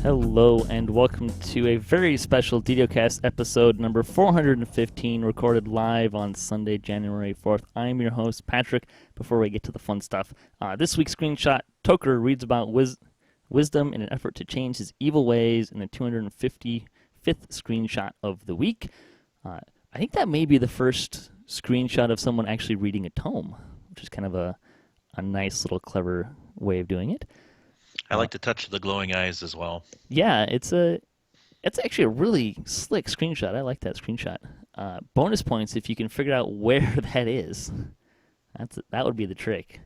Hello and welcome to a very special DDOCast episode number 415, recorded live on Sunday, January 4th. I'm your host, Patrick. Before we get to the fun stuff, this week's screenshot, Toker reads about wisdom in an effort to change his evil ways in the 255th screenshot of the week. I think that may be the first screenshot of someone actually reading a tome, which is kind of a nice little clever way of doing it. I like to touch the glowing eyes as well. Yeah, it's actually a really slick screenshot. I like that screenshot. Bonus points if you can figure out where that is. That would be the trick.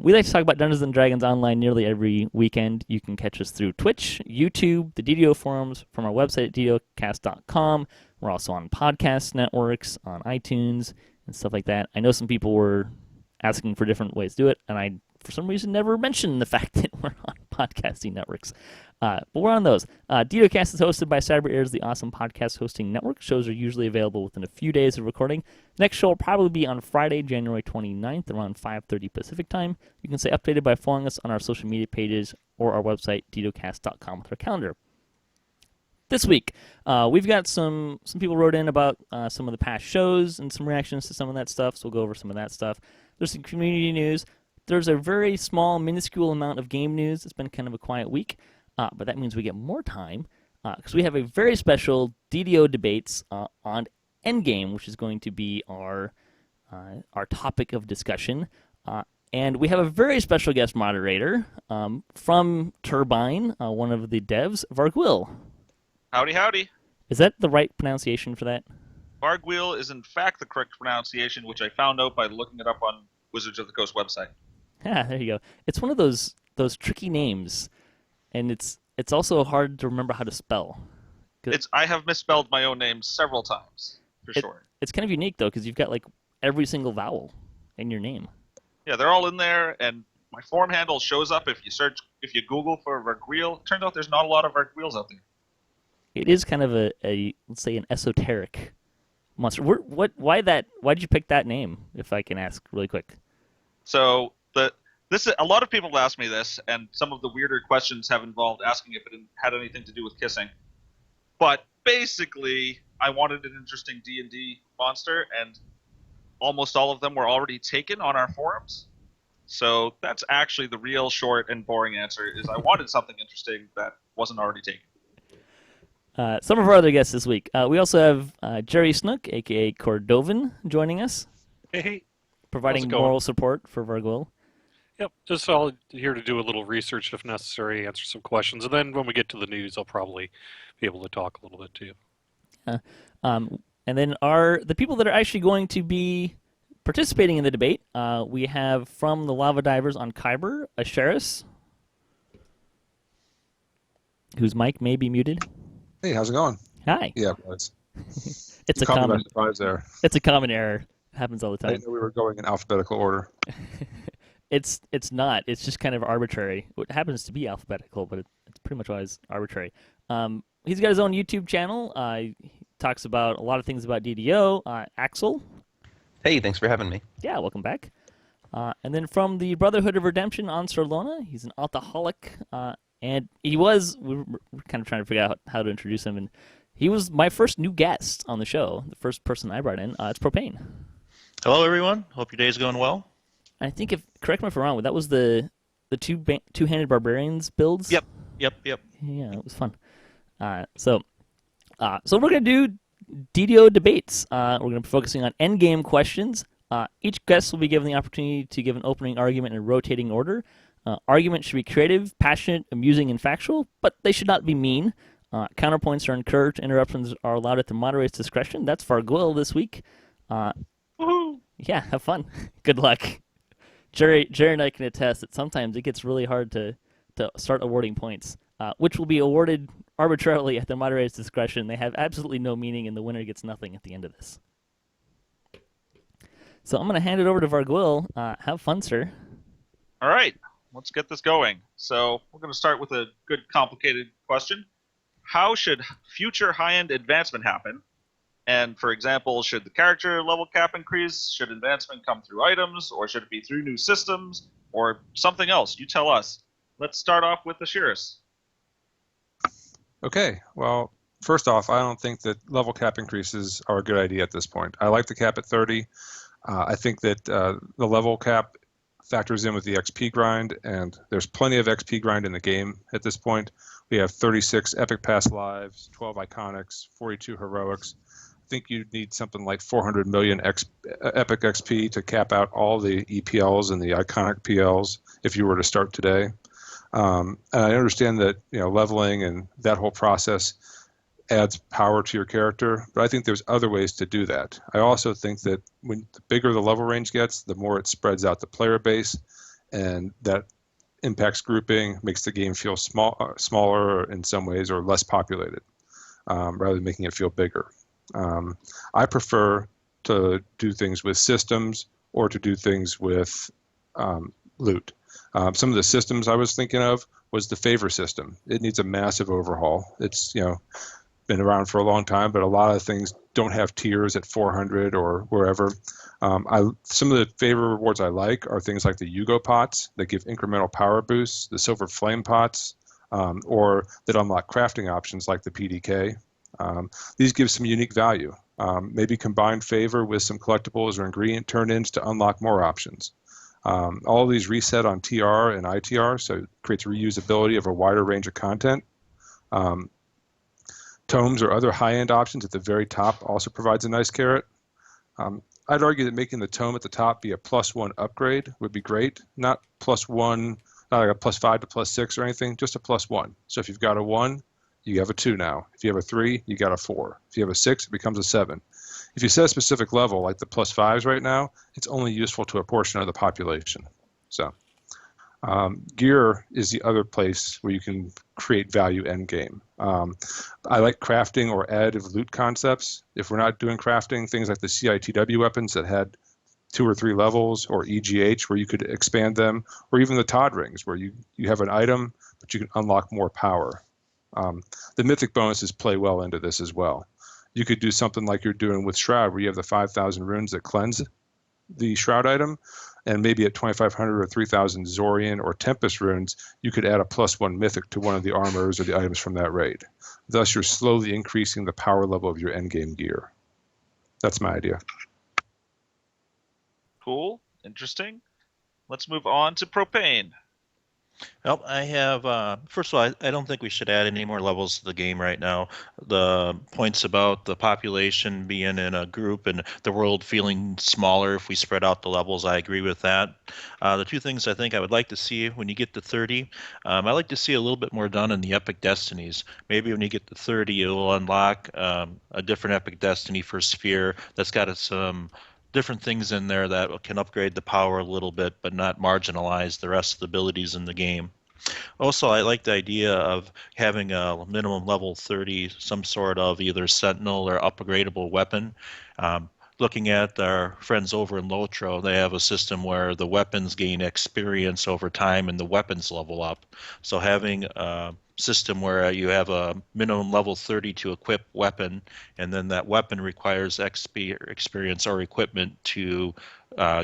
We like to talk about Dungeons & Dragons online nearly every weekend. You can catch us through Twitch, YouTube, the DDO forums, from our website at DDOCast.com. We're also on podcast networks, on iTunes, and stuff like that. I know some people were asking for different ways to do it, and I, for some reason, never mentioned the fact that we're on podcasting networks. But we're on those. DDOCast is hosted by CyberAir's The Awesome Podcast Hosting Network. Shows are usually available within a few days of recording. Next show will probably be on Friday, January 29th, around 5:30 Pacific time. You can stay updated by following us on our social media pages or our website, DDOcast.com, with our calendar. This week, we've got some people wrote in about some of the past shows and some reactions to some of that stuff, so we'll go over some of that stuff. There's some community news. There's a very small, minuscule amount of game news. It's been kind of a quiet week, but that means we get more time because we have a very special DDO Debates on Endgame, which is going to be our topic of discussion. And we have a very special guest moderator from Turbine, one of the devs, Vargouille. Howdy, howdy. Is that the right pronunciation for that? Vargouille is in fact the correct pronunciation, which I found out by looking it up on Wizards of the Coast website. Yeah, there you go. It's one of those tricky names, and it's also hard to remember how to spell. I have misspelled my own name several times, for sure. It's kind of unique, though, because you've got like every single vowel in your name. Yeah, they're all in there, and my forum handle shows up if you Google for Vargouille. Turns out there's not a lot of Vargouilles out there. It is kind of a let's say an esoteric monster. Why'd you pick that name, if I can ask really quick? So a lot of people ask me this, and some of the weirder questions have involved asking if it had anything to do with kissing. But basically, I wanted an interesting D&D monster, and almost all of them were already taken on our forums. So that's actually the real short and boring answer, is I wanted something interesting that wasn't already taken. Some of our other guests this week. We also have Jerry Snook, a.k.a. Cordovan, joining us. Hey. Providing moral support for Vargouille. Yep, just all here to do a little research if necessary, answer some questions, and then when we get to the news, I'll probably be able to talk a little bit to you. And then the people that are actually going to be participating in the debate, we have from the Lava Divers on Kyber, Asheras, whose mic may be muted. Hey, how's it going? Hi. Yeah, it's a common surprise there. It's a common error. It happens all the time. I didn't know we were going in alphabetical order. It's not. It's just kind of arbitrary. It happens to be alphabetical, but it's pretty much always arbitrary. He's got his own YouTube channel. He talks about a lot of things about DDO. Axel. Hey, thanks for having me. Yeah, welcome back. And then from the Brotherhood of Redemption on Sorlona, he's an alcoholic. And we were kind of trying to figure out how to introduce him. And he was my first new guest on the show, the first person I brought in. It's Propane. Hello, everyone. Hope your day's going well. I think, correct me if I'm wrong, that was the two-handed barbarians builds? Yep. Yeah, it was fun. So we're going to do DDO Debates. We're going to be focusing on endgame questions. Each guest will be given the opportunity to give an opening argument in a rotating order. Arguments should be creative, passionate, amusing, and factual, but they should not be mean. Counterpoints are encouraged. Interruptions are allowed at the moderator's discretion. That's Vargouille this week. Woohoo! Yeah, have fun. Good luck. Jerry and I can attest that sometimes it gets really hard to start awarding points, which will be awarded arbitrarily at the moderator's discretion. They have absolutely no meaning, and the winner gets nothing at the end of this. So I'm going to hand it over to Vargouille. Have fun, sir. All right, let's get this going. So we're going to start with a good, complicated question. How should future high-end advancement happen? And, for example, should the character level cap increase? Should advancement come through items? Or should it be through new systems? Or something else? You tell us. Let's start off with Asheras. Okay, well, first off, I don't think that level cap increases are a good idea at this point. I like the cap at 30. I think that the level cap factors in with the XP grind, and there's plenty of XP grind in the game at this point. We have 36 Epic Pass Lives, 12 Iconics, 42 Heroics. I think you'd need something like 400 million Epic XP to cap out all the EPLs and the Iconic PLs if you were to start today. And I understand that leveling and that whole process adds power to your character, but I think there's other ways to do that. I also think that when the bigger the level range gets, the more it spreads out the player base, and that impacts grouping, makes the game feel smaller in some ways, or less populated, rather than making it feel bigger. I prefer to do things with systems or to do things with loot. Some of the systems I was thinking of was the favor system. It needs a massive overhaul. It's been around for a long time, but a lot of things don't have tiers at 400 or wherever. Some of the favor rewards I like are things like the Yugo pots that give incremental power boosts, the silver flame pots, or that unlock crafting options like the PDK. These give some unique value. Maybe combine favor with some collectibles or ingredient turn-ins to unlock more options. All of these reset on TR and ITR, so it creates reusability of a wider range of content. Tomes or other high-end options at the very top also provides a nice carrot. I'd argue that making the tome at the top be a +1 upgrade would be great. Not +1, not like a +5 to +6 or anything, just a +1. So if you've got a 1, you have a 2 now. If you have a 3, you got a 4. If you have a 6, it becomes a 7. If you set a specific level, like the +5s right now, it's only useful to a portion of the population. So gear is the other place where you can create value endgame. I like crafting or additive loot concepts. If we're not doing crafting, things like the CITW weapons that had 2 or 3 levels, or EGH where you could expand them, or even the Todd rings where you have an item, but you can unlock more power. The mythic bonuses play well into this as well. You could do something like you're doing with Shroud, where you have the 5,000 runes that cleanse the Shroud item, and maybe at 2,500 or 3,000 Zorian or Tempest runes, you could add a +1 mythic to one of the armors or the items from that raid. Thus, you're slowly increasing the power level of your endgame gear. That's my idea. Cool. Interesting. Let's move on to Propane. Well, I have, first of all, I don't think we should add any more levels to the game right now. The points about the population being in a group and the world feeling smaller if we spread out the levels, I agree with that. The two things I think I would like to see when you get to 30, I'd like to see a little bit more done in the Epic Destinies. Maybe when you get to 30, it will unlock a different Epic Destiny for Sphere that's got some different things in there that can upgrade the power a little bit, but not marginalize the rest of the abilities in the game. Also, I like the idea of having a minimum level 30, some sort of either Sentinel or upgradable weapon. Looking at our friends over in Lotro, they have a system where the weapons gain experience over time and the weapons level up. So having a system where you have a minimum level 30 to equip weapon, and then that weapon requires XP experience or equipment to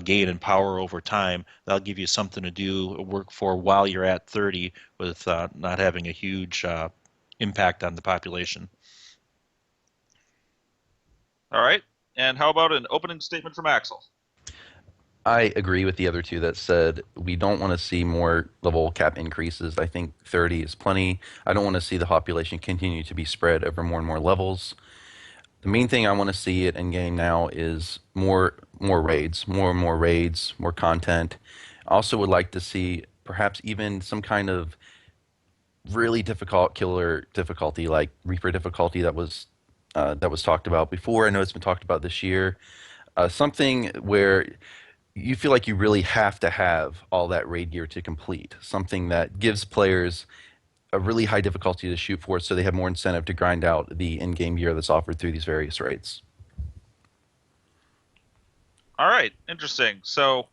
gain in power over time, that'll give you something to do, work for while you're at 30 with not having a huge impact on the population. All right. And how about an opening statement from Axel? I agree with the other two that said we don't want to see more level cap increases. I think 30 is plenty. I don't want to see the population continue to be spread over more and more levels. The main thing I want to see at Endgame now is more raids, more and more raids, more content. I also would like to see perhaps even some kind of really difficult killer difficulty, like Reaper difficulty that was talked about before. I know it's been talked about this year. Something where you feel like you really have to have all that raid gear to complete. Something that gives players a really high difficulty to shoot for, so they have more incentive to grind out the in-game gear that's offered through these various raids. All right, interesting. So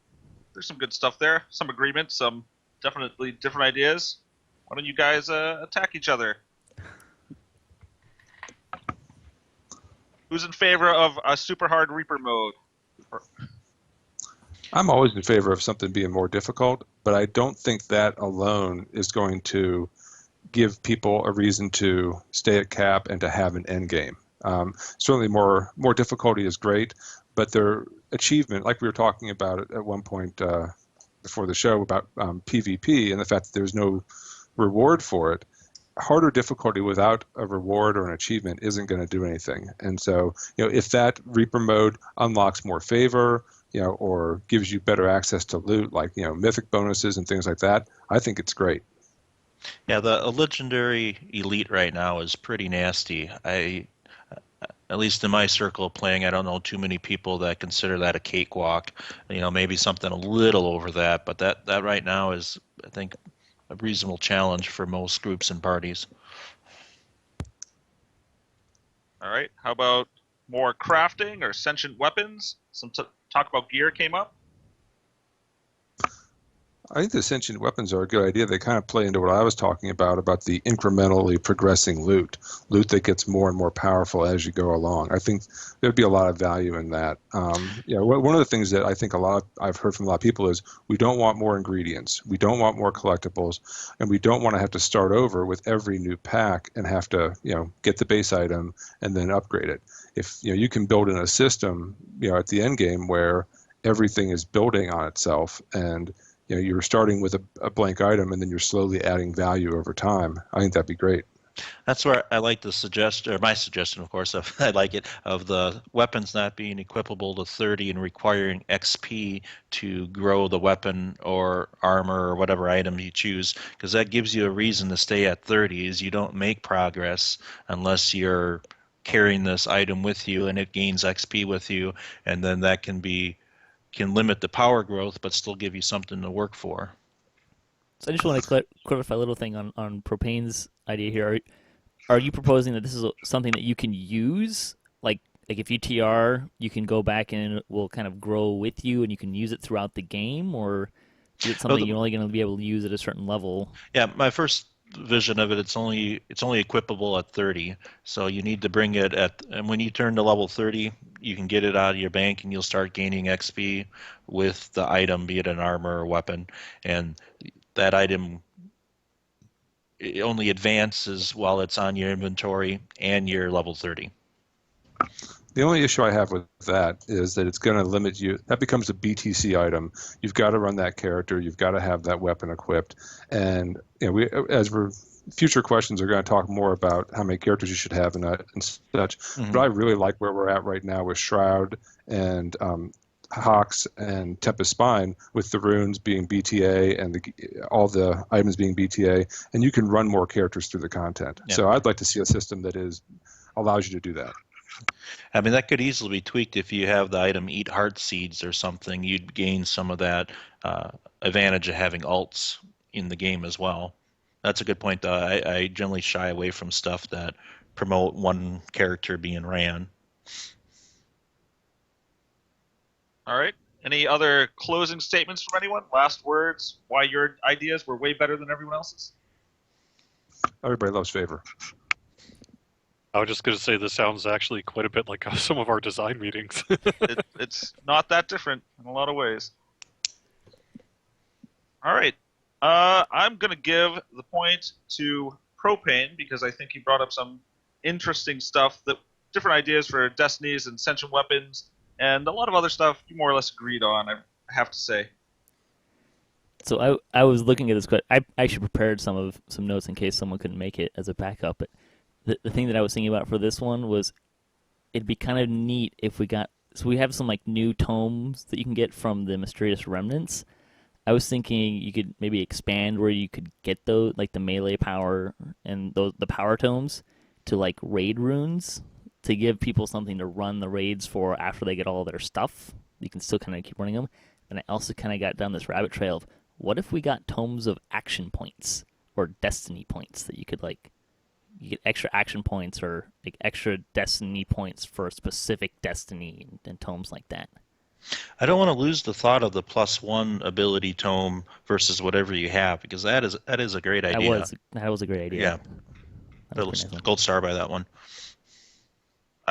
there's some good stuff there, some agreements, some definitely different ideas. Why don't you guys attack each other? Who's in favor of a super hard Reaper mode? I'm always in favor of something being more difficult, but I don't think that alone is going to give people a reason to stay at cap and to have an end game. Certainly more difficulty is great, but their achievement, like we were talking about at one point before the show about PvP and the fact that there's no reward for it, harder difficulty without a reward or an achievement isn't going to do anything. And so, if that Reaper mode unlocks more favor, or gives you better access to loot, like, mythic bonuses and things like that, I think it's great. Yeah, the legendary elite right now is pretty nasty. At least in my circle of playing, I don't know too many people that consider that a cakewalk. Maybe something a little over that, but that right now is, I think, a reasonable challenge for most groups and parties. All right. How about more crafting or sentient weapons? Some talk about gear came up. I think the sentient weapons are a good idea. They kind of play into what I was talking about the incrementally progressing loot that gets more and more powerful as you go along. I think there'd be a lot of value in that. One of the things that I think I've heard from a lot of people is we don't want more ingredients, we don't want more collectibles, and we don't want to have to start over with every new pack and have to get the base item and then upgrade it. If you can build in a system at the end game where everything is building on itself and you're starting with a blank item and then you're slowly adding value over time, I think that'd be great. That's where I like the suggestion, or my suggestion, of course, I like it, of the weapons not being equipable to 30 and requiring XP to grow the weapon or armor or whatever item you choose, because that gives you a reason to stay at 30, is you don't make progress unless you're carrying this item with you and it gains XP with you, and then that can limit the power growth but still give you something to work for. So I just want to clarify a little thing on Propane's idea here. Are you proposing that this is something that you can use? Like if you TR, you can go back and it will kind of grow with you and you can use it throughout the game? Or is it something you're only going to be able to use at a certain level? Yeah, my first vision of it, it's only equipable at 30. So you need to bring it and when you turn to level 30, you can get it out of your bank and you'll start gaining XP with the item, be it an armor or weapon. And that item, it only advances while it's on your inventory and you're level 30. The only issue I have with that is that it's going to limit you. That becomes a BTC item. You've got to run that character. You've got to have that weapon equipped. And future questions are going to talk more about how many characters you should have and such. Mm-hmm. But I really like where we're at right now with Shroud and Hawks and Tempest Spine, with the runes being BTA and all the items being BTA, and you can run more characters through the content. Yeah. So I'd like to see a system that allows you to do that. I mean, that could easily be tweaked if you have the item Eat Heart Seeds or something. You'd gain some of that advantage of having alts in the game as well. That's a good point, though. I generally shy away from stuff that promote one character being ran. All right. Any other closing statements from anyone? Last words? Why your ideas were way better than everyone else's? Everybody loves favor. I was just going to say this sounds actually quite a bit like some of our design meetings. It's not that different in a lot of ways. All right. I'm going to give the point to Propane because I think he brought up some interesting stuff, different ideas for destinies and sentient weapons, and a lot of other stuff you more or less agreed on, I have to say. So I was looking at this question. I actually prepared some notes in case someone couldn't make it as a backup, but the thing that I was thinking about for this one was it'd be kind of neat if we have some like new tomes that you can get from the Mysterious Remnants. I was thinking you could maybe expand where you could get those, like the melee power and the power tomes, to like raid runes to give people something to run the raids for after they get all their stuff. You can still kind of keep running them. And I also kind of got down this rabbit trail of what if we got tomes of action points or destiny points that you could you get extra action points or like extra destiny points for a specific destiny and tomes like that. I don't want to lose the thought of the +1 ability tome versus whatever you have, because that is a great idea. That was a great idea. Yeah, gold star by that one.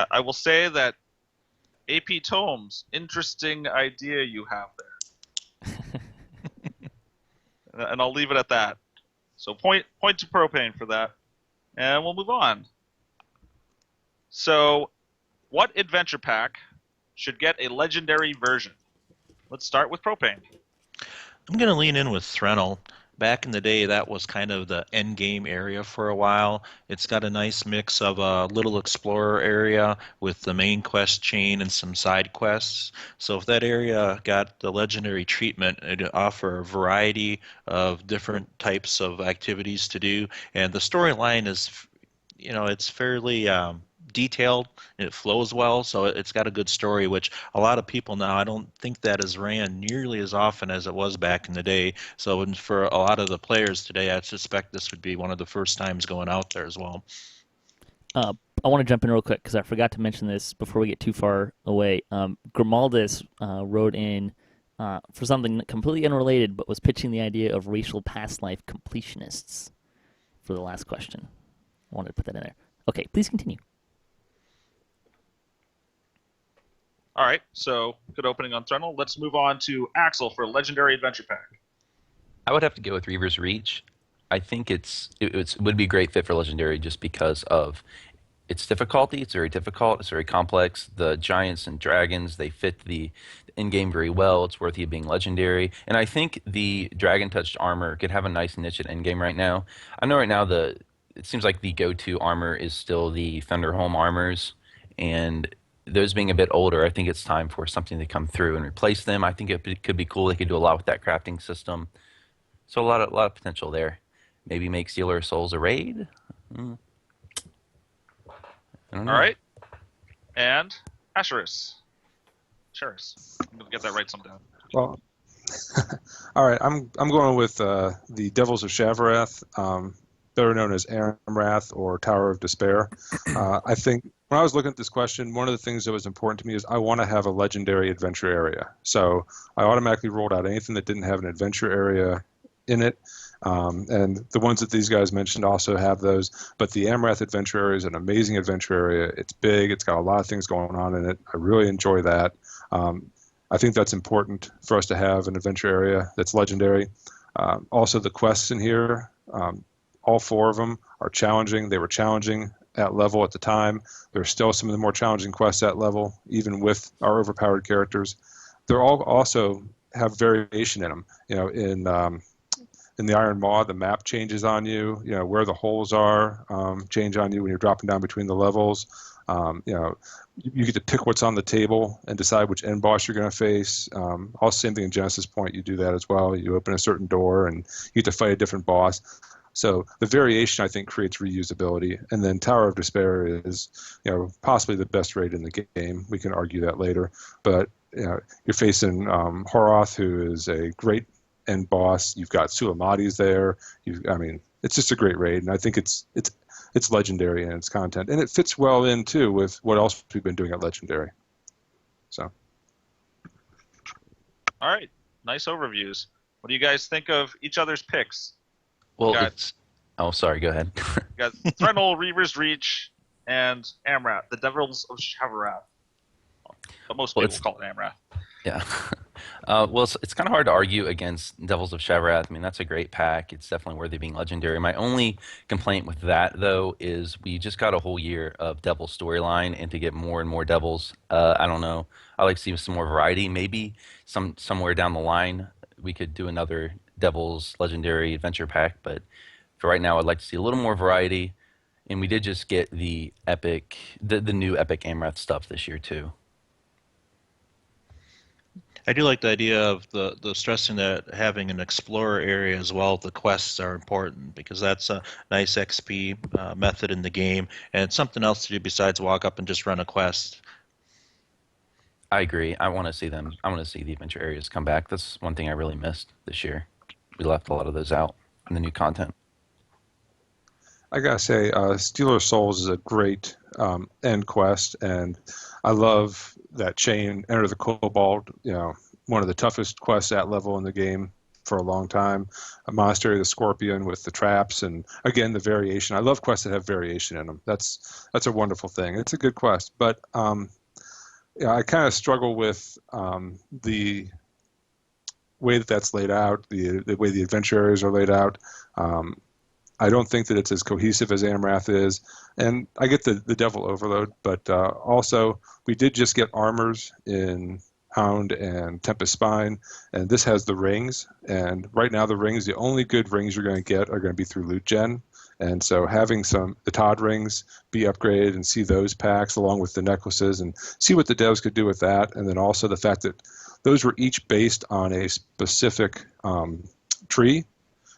I will say that AP tomes, interesting idea you have there. And I'll leave it at that. So point to Propane for that, and we'll move on. So, what adventure pack should get a legendary version? Let's start with Propane. I'm going to lean in with Threnel. Back in the day, that was kind of the end game area for a while. It's got a nice mix of a little explorer area with the main quest chain and some side quests. So if that area got the legendary treatment, it'd offer a variety of different types of activities to do. And the storyline is, it's fairly detailed and it flows well, so it's got a good story, which a lot of people now, I don't think that is ran nearly as often as it was back in the day. So for a lot of the players today, I suspect this would be one of the first times going out there as well. I want to jump in real quick because I forgot to mention this before we get too far away. Grimaldus wrote in for something completely unrelated, but was pitching the idea of racial past life completionists for the last question. I wanted to put that in there. Okay, please continue. All right, so good opening on Threnel. Let's move on to Axel for Legendary Adventure Pack. I would have to go with Reaver's Reach. I think it would be a great fit for Legendary just because of its difficulty. It's very difficult. It's very complex. The giants and dragons, they fit the in-game very well. It's worthy of being Legendary. And I think the Dragon-touched armor could have a nice niche at in-game right now. I know right now it seems like the go-to armor is still the Thunderholm armors, and those being a bit older, I think it's time for something to come through and replace them. I think it could be cool. They could do a lot with that crafting system. So a lot of potential there. Maybe make Stealer of Souls a raid? I don't know. All right, and Asheras. Asheras. I'm going to get that right sometime. Well, all right. I'm going with the Devils of Shavarath, better known as Amrath or Tower of Despair. I think when I was looking at this question, one of the things that was important to me is I want to have a legendary adventure area. So I automatically rolled out anything that didn't have an adventure area in it. And the ones that these guys mentioned also have those. But the Amrath adventure area is an amazing adventure area. It's big. It's got a lot of things going on in it. I really enjoy that. I think that's important for us to have an adventure area that's legendary. Also, the quests in here, all four of them are challenging. They were challenging at level at the time. There's still some of the more challenging quests at level, even with our overpowered characters. They're all also have variation in them. In the Iron Maw, the map changes on you. Where the holes are change on you when you're dropping down between the levels. You get to pick what's on the table and decide which end boss you're going to face. Also, same thing in Genesis Point. You do that as well. You open a certain door and you get to fight a different boss. So the variation, I think, creates reusability. And then Tower of Despair is, possibly the best raid in the game. We can argue that later. But you're facing Horoth, who is a great end boss. You've got Sulamati's there. It's just a great raid, and I think it's legendary in its content, and it fits well in too with what else we've been doing at Legendary. So, all right, nice overviews. What do you guys think of each other's picks? Well, sorry, go ahead. You got Threnel, Reaver's Reach, and Amrath, the Devils of Shavarath. But most people call it Amrath. Yeah. Well, it's kind of hard to argue against Devils of Shavarath. I mean, that's a great pack. It's definitely worthy of being legendary. My only complaint with that, though, is we just got a whole year of Devil storyline, and to get more and more Devils, I don't know. I like to see some more variety. Maybe somewhere down the line we could do another Devils legendary adventure pack, but for right now, I'd like to see a little more variety. And we did just get the new epic Amrath stuff this year too. I do like the idea of the stressing that having an explorer area as well. The quests are important because that's a nice XP method in the game, and it's something else to do besides walk up and just run a quest. I agree. I want to see them. I want to see the adventure areas come back. That's one thing I really missed this year. We left a lot of those out in the new content. I gotta say, Stealer of Souls is a great end quest, and I love that chain. Enter the Cobalt, one of the toughest quests at level in the game for a long time. A Monastery of the Scorpion with the traps, and again the variation. I love quests that have variation in them. That's a wonderful thing. It's a good quest, but I kind of struggle with the way that's laid out, the way the adventure areas are laid out. I don't think that it's as cohesive as Amrath is, and I get the Devil Overload, but also we did just get armors in Hound and Tempest Spine, and this has the rings, and right now the only good rings you're going to get are going to be through loot gen, and so having the Todd rings be upgraded and see those packs along with the necklaces and see what the devs could do with that, and then also the fact that those were each based on a specific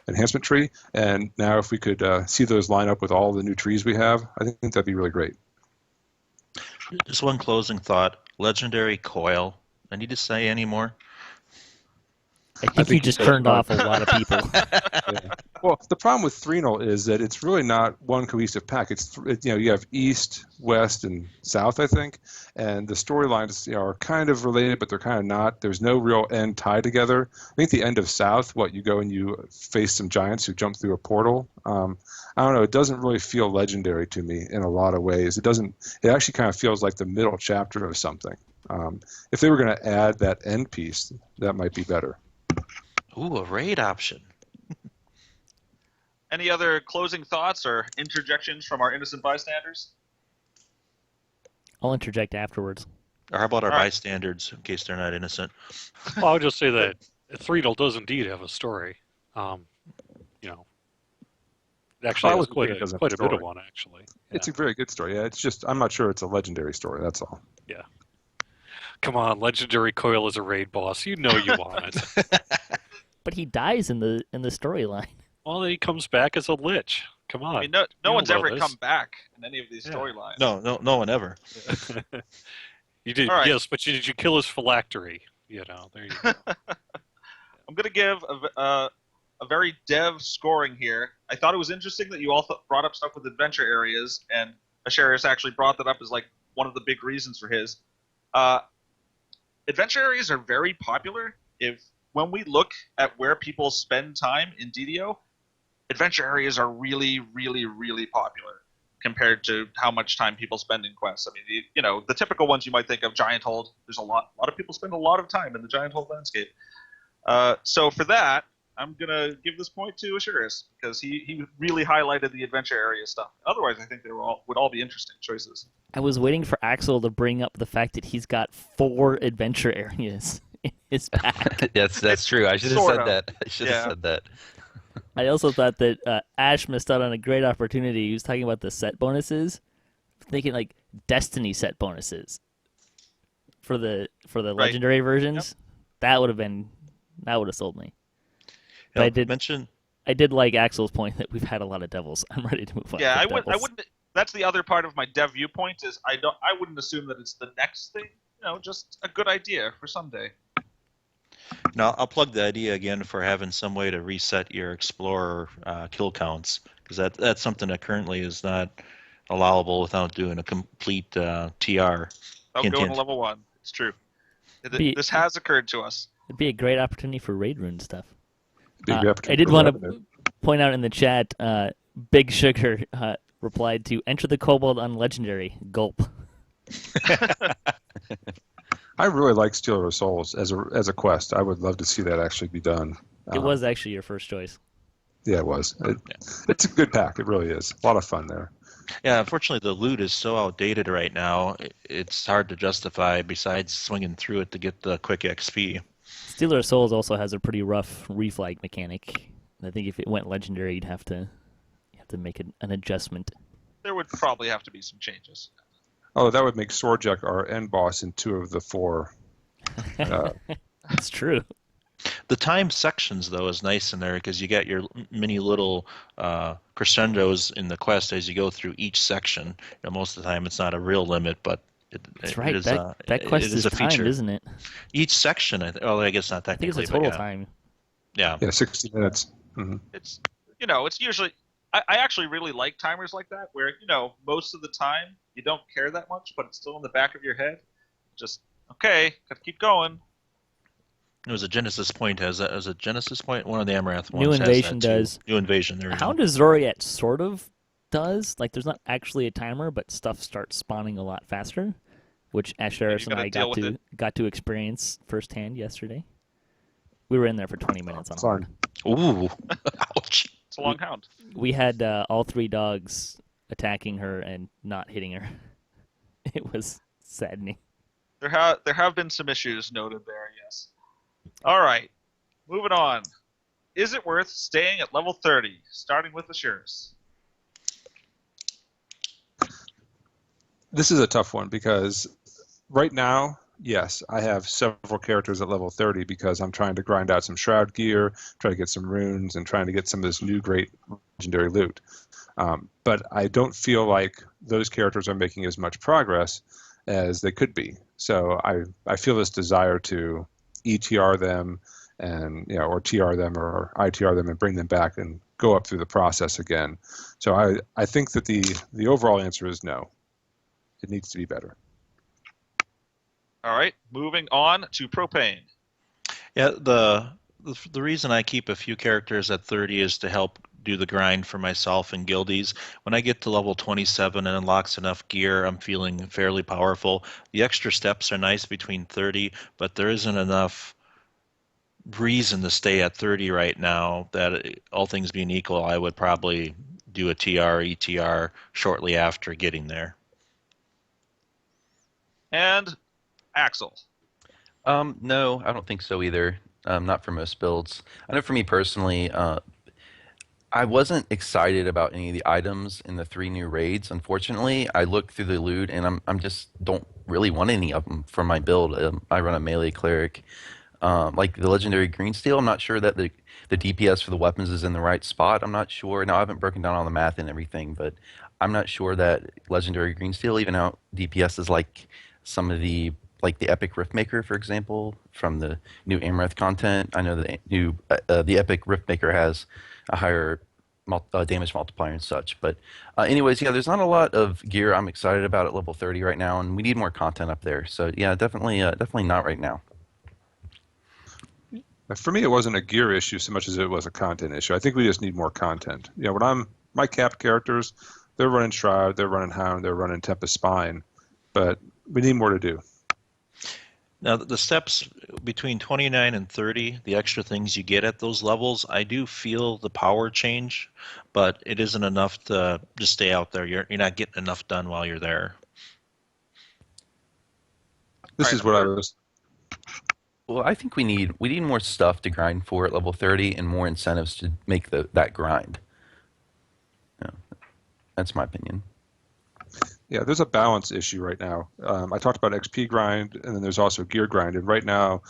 enhancement tree, and now if we could see those line up with all the new trees we have, I think that'd be really great. Just one closing thought. Legendary Coil. I need to say any more? I think you just turned off a lot of people. Yeah. Well, the problem with Threnal is that it's really not one cohesive pack. You have East, West, and South, I think, and the storylines are kind of related, but they're kind of not. There's no real end tied together. I think the end of South, you go and you face some giants who jump through a portal. I don't know. It doesn't really feel legendary to me in a lot of ways. It doesn't. It actually kind of feels like the middle chapter of something. If they were going to add that end piece, that might be better. Ooh, a raid option. Any other closing thoughts or interjections from our innocent bystanders? I'll interject afterwards. Or how about our All right. bystanders, in case they're not innocent? Well, I'll just say that Threedle does indeed have a story. Actually, I it's would quite think it a doesn't have quite a a bit of story. one, actually. It's a very good story. Yeah, it's just I'm not sure it's a legendary story. That's all. Yeah. Come on, Legendary Coil is a raid boss. You know you want it. But he dies in the storyline. Well, he comes back as a lich. Come on. I mean, no You one's know ever this. come back in any of these Yeah. storylines. No one ever. You did, All right. yes, but did you kill his phylactery? There you go. I'm going to give a very dev scoring here. I thought it was interesting that you all brought up stuff with adventure areas, and Asheras actually brought that up as like one of the big reasons for his. Adventure areas are very popular. When we look at where people spend time in DDO, adventure areas are really, really, really popular compared to how much time people spend in quests. I mean, the typical ones you might think of, Giant Hold. There's a lot of people spend a lot of time in the Giant Hold landscape. So for that, I'm gonna give this point to Asheras because he really highlighted the adventure area stuff. Otherwise, I think would all be interesting choices. I was waiting for Axel to bring up the fact that he's got 4 adventure areas in his pack. That's true. I should have Sort said of. that. I should have Yeah. said that. I also thought that Ash missed out on a great opportunity. He was talking about the set bonuses, thinking like Destiny set bonuses for the legendary versions. That would have sold me. But I did like Axel's point that we've had a lot of devils. I'm ready to move on. Yeah, to I devils. wouldn't. That's the other part of my dev viewpoint is I wouldn't assume that it's the next thing. Just a good idea for someday. Now, I'll plug the idea again for having some way to reset your Explorer kill counts, because that's something that currently is not allowable without doing a complete TR. I'll Hint, go to hint. level 1. It's true. Be- This has occurred to us. It'd be a great opportunity for raid rune stuff. Big I opportunity did for want revenue. to point out in the chat, Big Sugar replied to enter the kobold on legendary. Gulp. I really like Stealer of Souls as a quest. I would love to see that actually be done. It was actually your first choice. Yeah, it was. It's a good pack. It really is. A lot of fun there. Yeah, unfortunately, the loot is so outdated right now. It's hard to justify besides swinging through it to get the quick XP. Stealer of Souls also has a pretty rough reflag mechanic. I think if it went legendary, you'd have to make an adjustment. There would probably have to be some changes. Oh, that would make Swordjack our end boss in 2 of the 4. That's true. The time sections, though, is nice in there because you get your mini little crescendos in the quest as you go through each section. Most of the time, it's not a real limit, but That's it right. is, that quest it is a timed, feature. isn't it? Each section, I guess not I think it's technically, a total but time. yeah. Yeah, 60 minutes. Mm-hmm. It's it's usually I actually really like timers like that where most of the time you don't care that much, but it's still in the back of your head. Just okay, gotta keep going. It was a Genesis point. As a Genesis point, one of the Amaranth ones. New has Invasion that too. does. New Invasion. There we go. Hound of Zoriat sort of does. Like, there's not actually a timer, but stuff starts spawning a lot faster, which Asheras and gotta I deal with got to experience firsthand yesterday. We were in there for 20 minutes on Fun. hard. Ooh, ouch. It's a long hound. We had all 3 dogs attacking her and not hitting her. It was saddening. There have been some issues noted there, yes. All right, moving on. Is it worth staying at level 30, starting with Asheras? This is a tough one because right now, yes, I have several characters at level 30 because I'm trying to grind out some Shroud gear, try to get some runes, and trying to get some of this new great legendary loot. But I don't feel like those characters are making as much progress as they could be. So I feel this desire to ETR them and or TR them or ITR them and bring them back and go up through the process again. So I think that the overall answer is no. It needs to be better. All right, moving on to Propane. Yeah, the reason I keep a few characters at 30 is to help do the grind for myself and guildies. When I get to level 27 and unlocks enough gear, I'm feeling fairly powerful. The extra steps are nice between 30, but there isn't enough reason to stay at 30 right now that, all things being equal, I would probably do a TR, ETR shortly after getting there. And Axel. No, I don't think so either. Not for most builds. I know for me personally, I wasn't excited about any of the items in the 3 new raids. Unfortunately, I looked through the loot and I'm just don't really want any of them for my build. I run a melee cleric. Like the legendary green steel, I'm not sure that the DPS for the weapons is in the right spot. I'm not sure. Now I haven't broken down all the math and everything, but I'm not sure that legendary green steel even out DPS is like some of the epic Riftmaker, for example, from the new Amaranth content. I know the epic Riftmaker has a higher damage multiplier and such. But anyways, yeah, there's not a lot of gear I'm excited about at level 30 right now, and we need more content up there. So yeah, definitely not right now. For me, it wasn't a gear issue so much as it was a content issue. I think we just need more content. When my capped characters, they're running Shroud, they're running Hound, they're running Tempest Spine, but we need more to do. Now, the steps between 29 and 30, the extra things you get at those levels, I do feel the power change, but it isn't enough to just stay out there. You're not getting enough done while you're there. This is what I was. Well, I think we need more stuff to grind for at level 30 and more incentives to make that grind. Yeah, that's my opinion. Yeah, there's a balance issue right now. I talked about XP grind, and then there's also gear grind. And right now,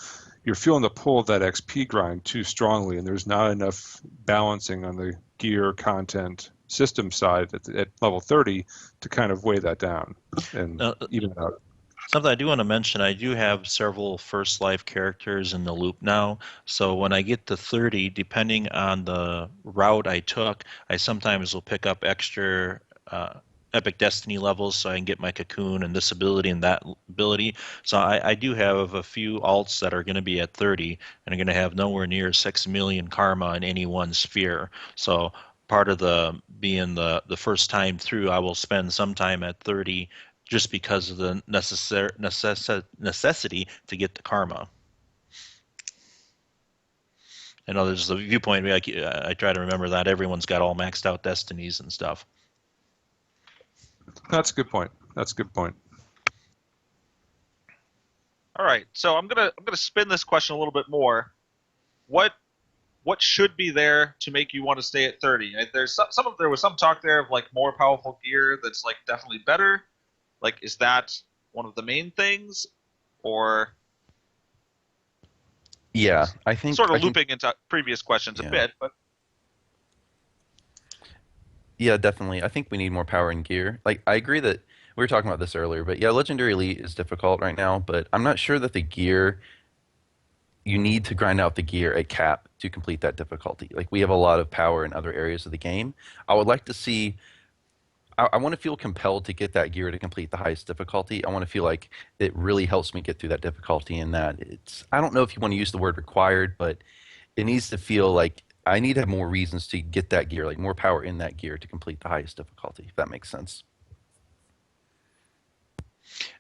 you're feeling the pull of that XP grind too strongly, and there's not enough balancing on the gear content system side at level 30 to kind of weigh that down and even it out. Something I do want to mention, I do have several first life characters in the loop now. So when I get to 30, depending on the route I took, I sometimes will pick up extra Epic Destiny levels so I can get my cocoon and this ability and that ability. So I do have a few alts that are going to be at 30 and are going to have nowhere near 6 million karma in any one sphere. So part of being the first time through, I will spend some time at 30 just because of the necessity to get the karma. I know there's a viewpoint. I try to remember that everyone's got all maxed out destinies and stuff. That's a good point. All right, so I'm gonna spin this question a little bit more. What should be there to make you want to stay at 30? There was some talk there of like more powerful gear that's like definitely better. Like, is that one of the main things, or? Yeah, I think sort of looping into previous questions a bit, but. Yeah, definitely. I think we need more power and gear. Like, I agree that we were talking about this earlier, but yeah, Legendary Elite is difficult right now, but I'm not sure that the gear, you need to grind out the gear at cap to complete that difficulty. Like, we have a lot of power in other areas of the game. I would like to see, I want to feel compelled to get that gear to complete the highest difficulty. I want to feel like it really helps me get through that difficulty, and that I don't know if you want to use the word required, but it needs to feel like I need to have more reasons to get that gear, like more power in that gear to complete the highest difficulty, if that makes sense.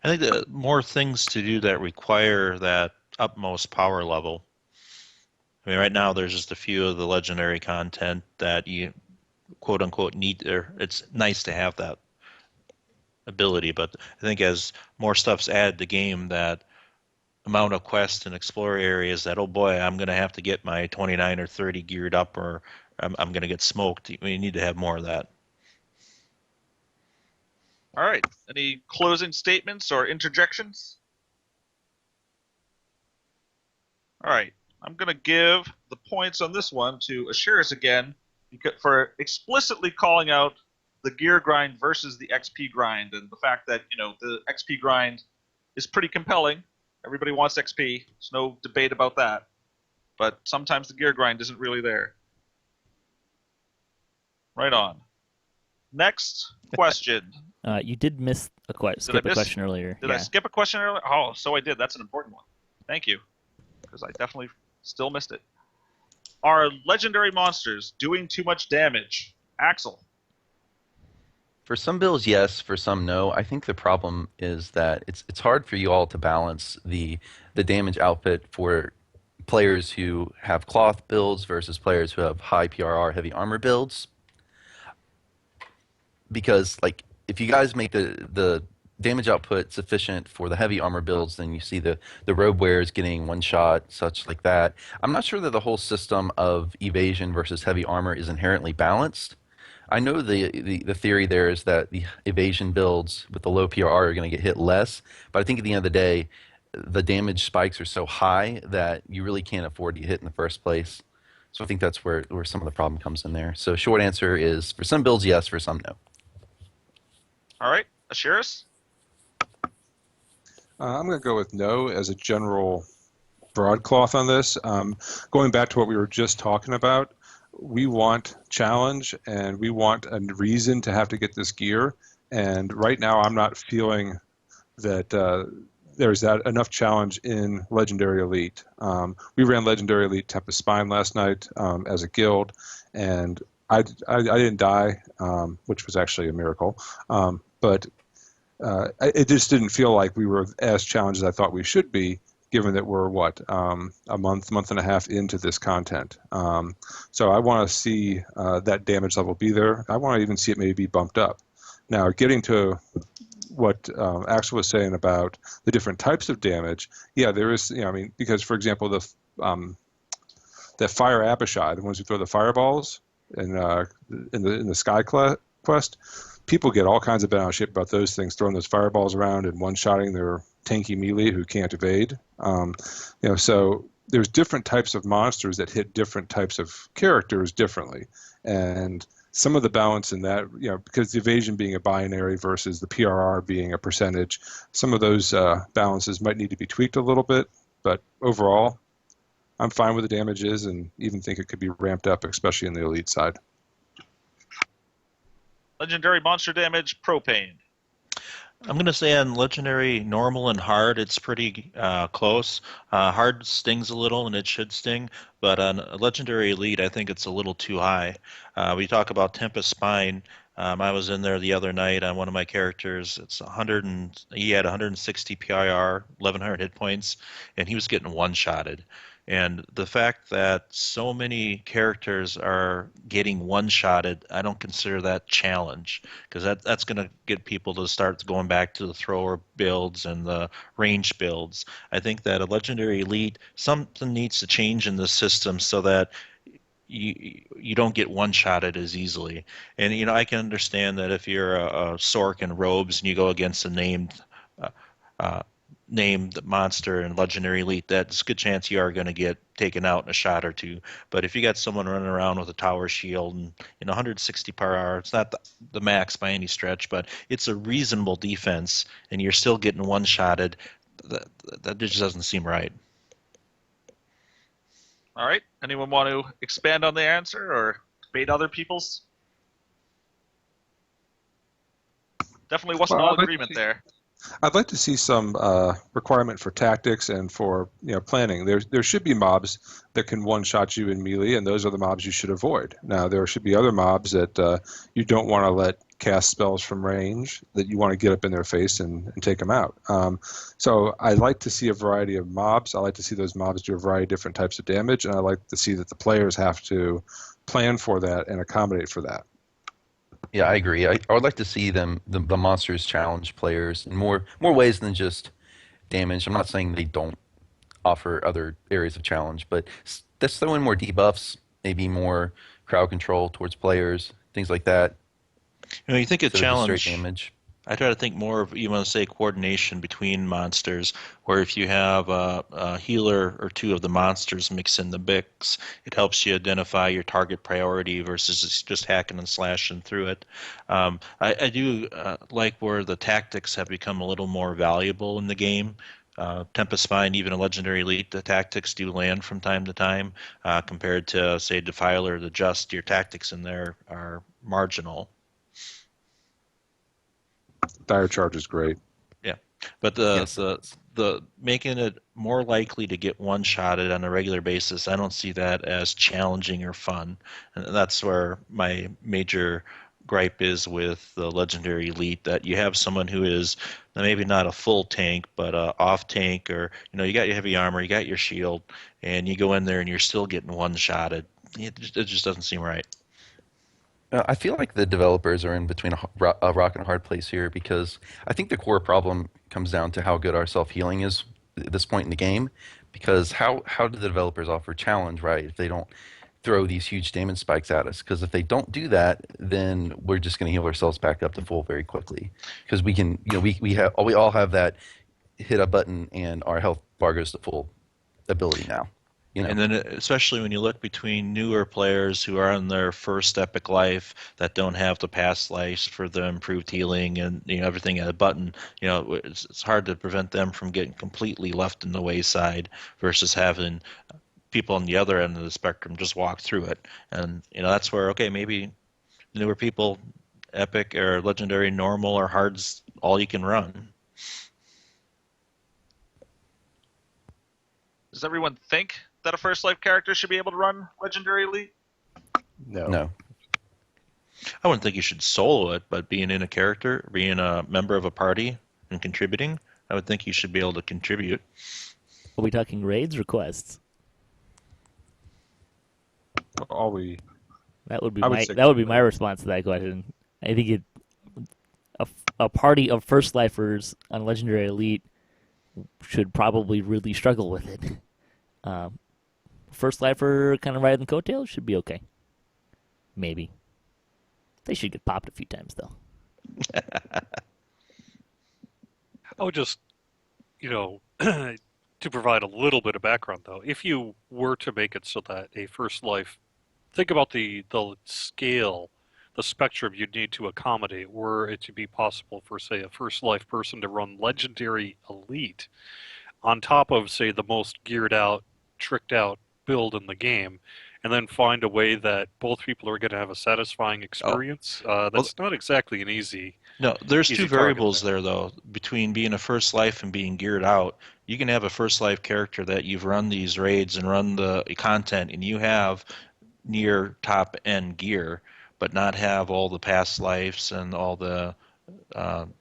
I think the more things to do that require that utmost power level. I mean, right now there's just a few of the legendary content that you quote unquote need there. It's nice to have that ability, but I think as more stuff's added to the game, that amount of quests and explore areas that, oh boy, I'm going to have to get my 29 or 30 geared up or I'm going to get smoked. We need to have more of that. All right. Any closing statements or interjections? All right. I'm going to give the points on this one to Asheras again for explicitly calling out the gear grind versus the XP grind, and the fact that, the XP grind is pretty compelling. Everybody wants XP. There's no debate about that. But sometimes the gear grind isn't really there. Right on. Next question. You did miss skip a question earlier. Did I skip a question earlier? Oh, so I did. That's an important one. Thank you. Because I definitely still missed it. Are legendary monsters doing too much damage? Axel. For some builds, yes. For some, no. I think the problem is that it's hard for you all to balance the damage output for players who have cloth builds versus players who have high PRR heavy armor builds. Because if you guys make the damage output sufficient for the heavy armor builds, then you see the robe wearers getting one shot, such like that. I'm not sure that the whole system of evasion versus heavy armor is inherently balanced. I know the theory there is that the evasion builds with the low PRR are going to get hit less, but I think at the end of the day, the damage spikes are so high that you really can't afford to get hit in the first place. So I think that's where some of the problem comes in there. So short answer is, for some builds, yes. For some, no. All right. Asheras? I'm going to go with no as a general broadcloth on this. Going back to what we were just talking about, we want challenge and we want a reason to have to get this gear. And right now, I'm not feeling that there's enough challenge in Legendary Elite. We ran Legendary Elite Tempest Spine last night as a guild, and I didn't die, which was actually a miracle. But it just didn't feel like we were as challenged as I thought we should be, given that we're, a month and a half into this content. So I want to see that damage level be there. I want to even see it maybe be bumped up. Now, getting to what Axel was saying about the different types of damage, yeah, there is, because, for example, the Fire Abishai, the ones who throw the fireballs in the Sky Quest, people get all kinds of bent out of shape about those things, throwing those fireballs around and one-shotting their tanky melee who can't evade. So there's different types of monsters that hit different types of characters differently. And some of the balance in that, because the evasion being a binary versus the PRR being a percentage, some of those balances might need to be tweaked a little bit. But overall, I'm fine with the damages and even think it could be ramped up, especially in the elite side. Legendary monster damage, Propane. I'm going to say on Legendary Normal and Hard, it's pretty close. Hard stings a little, and it should sting, but on Legendary Elite, I think it's a little too high. We talk about Tempest Spine. I was in there the other night on one of my characters. It's 100 and he had 160 PIR, 1,100 hit points, and he was getting one-shotted. And the fact that so many characters are getting one-shotted, I don't consider that challenge, because that's going to get people to start going back to the thrower builds and the range builds. I think that a Legendary Elite, something needs to change in the system so that you don't get one-shotted as easily. And, I can understand that if you're a Sork in robes and you go against a named monster in Legendary Elite, that's a good chance you are going to get taken out in a shot or two. But if you got someone running around with a tower shield and 160 per hour, it's not the max by any stretch, but it's a reasonable defense, and you're still getting one-shotted, that just doesn't seem right. All right. Anyone want to expand on the answer or debate other people's? Definitely wasn't all agreement there. I'd like to see some requirement for tactics and for planning. There should be mobs that can one-shot you in melee, and those are the mobs you should avoid. Now, there should be other mobs that you don't want to let cast spells from range that you want to get up in their face and take them out. So I like to see a variety of mobs. I like to see those mobs do a variety of different types of damage, and I like to see that the players have to plan for that and accommodate for that. Yeah, I agree. I would like to see the monsters challenge players in more ways than just damage. I'm not saying they don't offer other areas of challenge, but let's throw in more debuffs, maybe more crowd control towards players, things like that, You think of instead of just straight challenge. damage. I try to think more of, you want to say, coordination between monsters, where if you have a healer or two of the monsters mix in the mix, it helps you identify your target priority versus just hacking and slashing through it. I do like where the tactics have become a little more valuable in the game. Tempest Spine, even a Legendary Elite, the tactics do land from time to time, compared to, say, Defiler, the Just, your tactics in there are marginal. Dire Charge is great. Yeah, but Yes. the making it more likely to get one-shotted on a regular basis, I don't see that as challenging or fun, and that's where my major gripe is with the Legendary Elite, that you have someone who is maybe not a full tank, but off tank, or you got your heavy armor, you got your shield, and you go in there and you're still getting one-shotted. It just doesn't seem right. I feel like the developers are in between a rock and a hard place here because I think the core problem comes down to how good our self-healing is at this point in the game. Because how do the developers offer challenge, right, if they don't throw these huge damage spikes at us? Because if they don't do that, then we're just going to heal ourselves back up to full very quickly. Because we can, we all have that hit a button and our health bar goes to full ability now. And then especially when you look between newer players who are on their first epic life that don't have the past lives for the improved healing and everything at a button, it's hard to prevent them from getting completely left in the wayside versus having people on the other end of the spectrum just walk through it. And that's where, okay, maybe newer people, epic or legendary, normal or hard's all you can run. Does everyone think that a first life character should be able to run Legendary Elite? No. I wouldn't think you should solo it, but being in a character, being a member of a party and contributing, I would think you should be able to contribute. Are we talking raids or quests? That would be my response to that question. I think a party of first lifers on Legendary Elite should probably really struggle with it. First lifer kind of riding the coattails should be okay. Maybe. They should get popped a few times though. I would just, to provide a little bit of background though, if you were to make it so that a first life, think about the scale, the spectrum you'd need to accommodate were it to be possible for, say, a first life person to run Legendary Elite on top of, say, the most geared out, tricked out build in the game, and then find a way that both people are going to have a satisfying experience. That's not exactly an easy. No, there's easy two variables there, though, between being a first life and being geared out. You can have a first life character that you've run these raids and run the content, and you have near top end gear, but not have all the past lives and all the